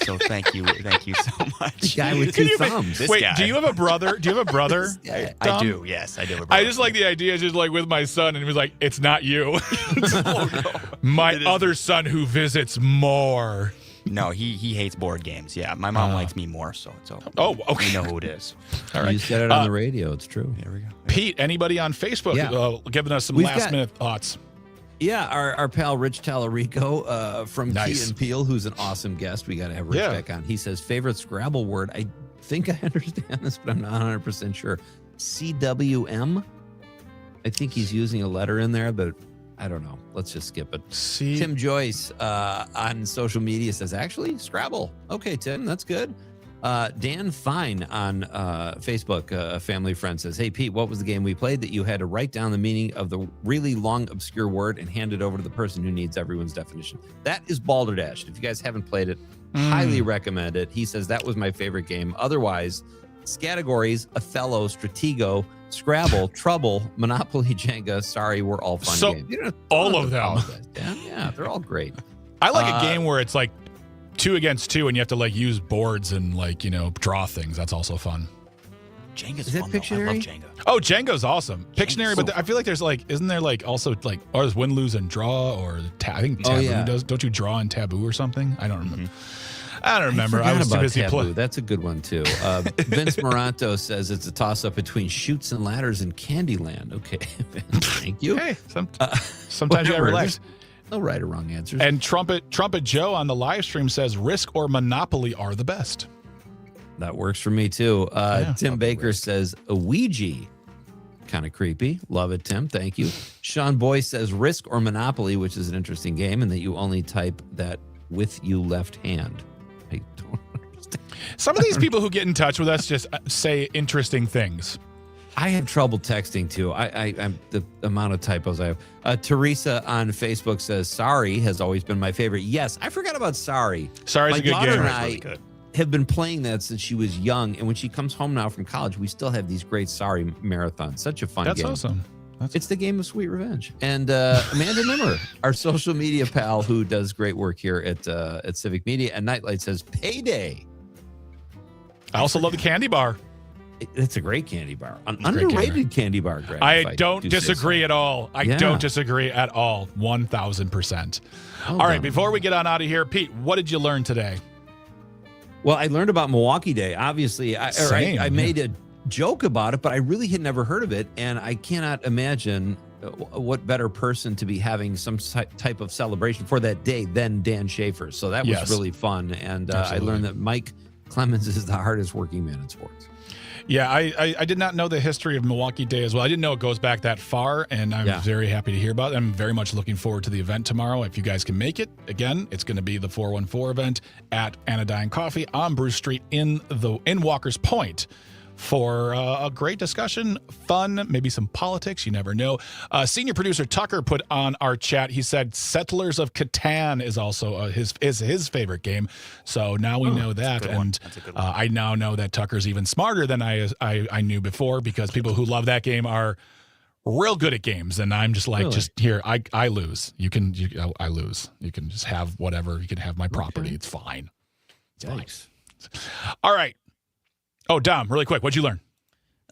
So thank you so much. The guy with two thumbs. This Wait, guy. do you have a brother? I Dom? do. Yes, I do. Have a I brother. just like the idea, just like with my son, and he was like, "It's not you, my other son who visits more." No, he hates board games. Yeah, my mom likes me more, so Oh, okay. we know who it is. All right. You said it on the radio. It's true. There we go. Pete, anybody on Facebook Yeah. giving us some We've last got- minute thoughts? Yeah, our pal Rich Tallarico from Nice. Key and Peele, who's an awesome guest. We got to have Rich back on. He says, favorite Scrabble word. I think I understand this, but I'm not 100% sure. CWM. I think he's using a letter in there, but I don't know. Let's just skip it. Tim Joyce on social media says, actually, Scrabble. Okay, Tim, that's good. Dan Fine on Facebook, a family friend, says, hey, Pete, what was the game we played that you had to write down the meaning of the really long, obscure word and hand it over to the person who needs everyone's definition? That is Balderdash. If you guys haven't played it, highly recommend it. He says that was my favorite game. Otherwise, categories, Othello, Stratego, Scrabble, Trouble, Monopoly, Jenga. Sorry, we're all fun games. You know, all of them. Yeah, they're all great. I like a game where it's like 2 against 2 and you have to like use boards and like, draw things. That's also fun. Jenga's Is that fun, though. Pictionary? I love Jenga. Oh, Jenga's awesome. Pictionary, but I feel like there's like, isn't there like also like, or there's win, lose, and draw, or I think Taboo does. Don't you draw in Taboo or something? I don't remember. I don't remember. I was too busy playing. That's a good one too. Vince Moranto says it's a toss-up between Chutes and Ladders and Candyland. Okay, thank you. Hey, sometimes you gotta relax. No right or wrong answers. And Trumpet Joe on the live stream says Risk or Monopoly are the best. That works for me too. Tim Baker says a Ouija. Kind of creepy. Love it, Tim. Thank you. Sean Boyce says Risk or Monopoly, which is an interesting game, and that you only type that with you left hand. I don't understand. Some of these people who get in touch with us just say interesting things. I have trouble texting too. I'm the amount of typos I have. Teresa on Facebook says Sorry has always been my favorite. Yes, I forgot about Sorry. Sorry's my a good daughter game. And I have been playing that since she was young, and when she comes home now from college, we still have these great Sorry marathons. Such a fun game. That's awesome. It's the game of sweet revenge. And Amanda Nimmer, our social media pal who does great work here at Civic Media and Nite Lite, says Payday. I also love the candy bar. It's a great candy bar. An underrated candy bar, Greg. I don't disagree at all. I don't disagree at all. 1,000%. All right, before we get on out of here, Pete, what did you learn today? Well, I learned about Milwaukee Day. Obviously, I made a joke about it, but I really had never heard of it, and I cannot imagine what better person to be having some type of celebration for that day than Dan Schaefer. So that was really fun, and I learned that Mike Clemens is the hardest working man in sports. Yeah, I did not know the history of Milwaukee Day as well. I didn't know it goes back that far, and I'm very happy to hear about it. I'm very much looking forward to the event tomorrow. If you guys can make it, again, it's going to be the 414 event at Anodyne Coffee on Bruce Street in Walker's Point for a great discussion, fun, maybe some politics. You never know. Senior producer Tucker put on our chat. He said Settlers of Catan is also his favorite game. So now we know that, and I now know that Tucker's even smarter than I knew before, because people who love that game are real good at games, and I'm just like, just here, I lose. I lose. You can just have whatever. You can have my property. It's fine. It's fine. All right. Oh, Dom, really quick, what'd you learn?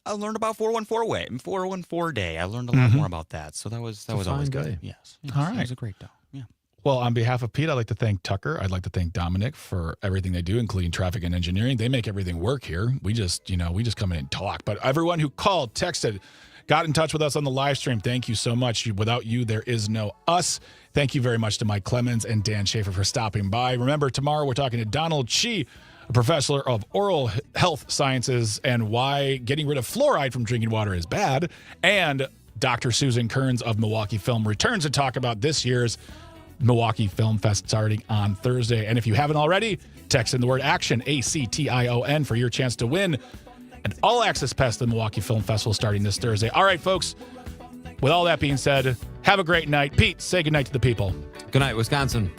I learned about 414 Day. I learned a lot more about that. So that was always good. Yes. All right. It was a great day. Yeah. Well, on behalf of Pete, I'd like to thank Tucker. I'd like to thank Dominic for everything they do, including traffic and engineering. They make everything work here. We just come in and talk. But everyone who called, texted, got in touch with us on the live stream, thank you so much. Without you, there is no us. Thank you very much to Mike Clemens and Dan Schaefer for stopping by. Remember, tomorrow we're talking to Donald Chi, a professor of oral health sciences, and why getting rid of fluoride from drinking water is bad. And Dr. Susan Kearns of Milwaukee Film returns to talk about this year's Milwaukee Film Fest starting on Thursday. And if you haven't already, text in the word ACTION, ACTION, for your chance to win an all-access pass to the Milwaukee Film Festival starting this Thursday. All right, folks, with all that being said, have a great night. Pete, say goodnight to the people. Good night, Wisconsin.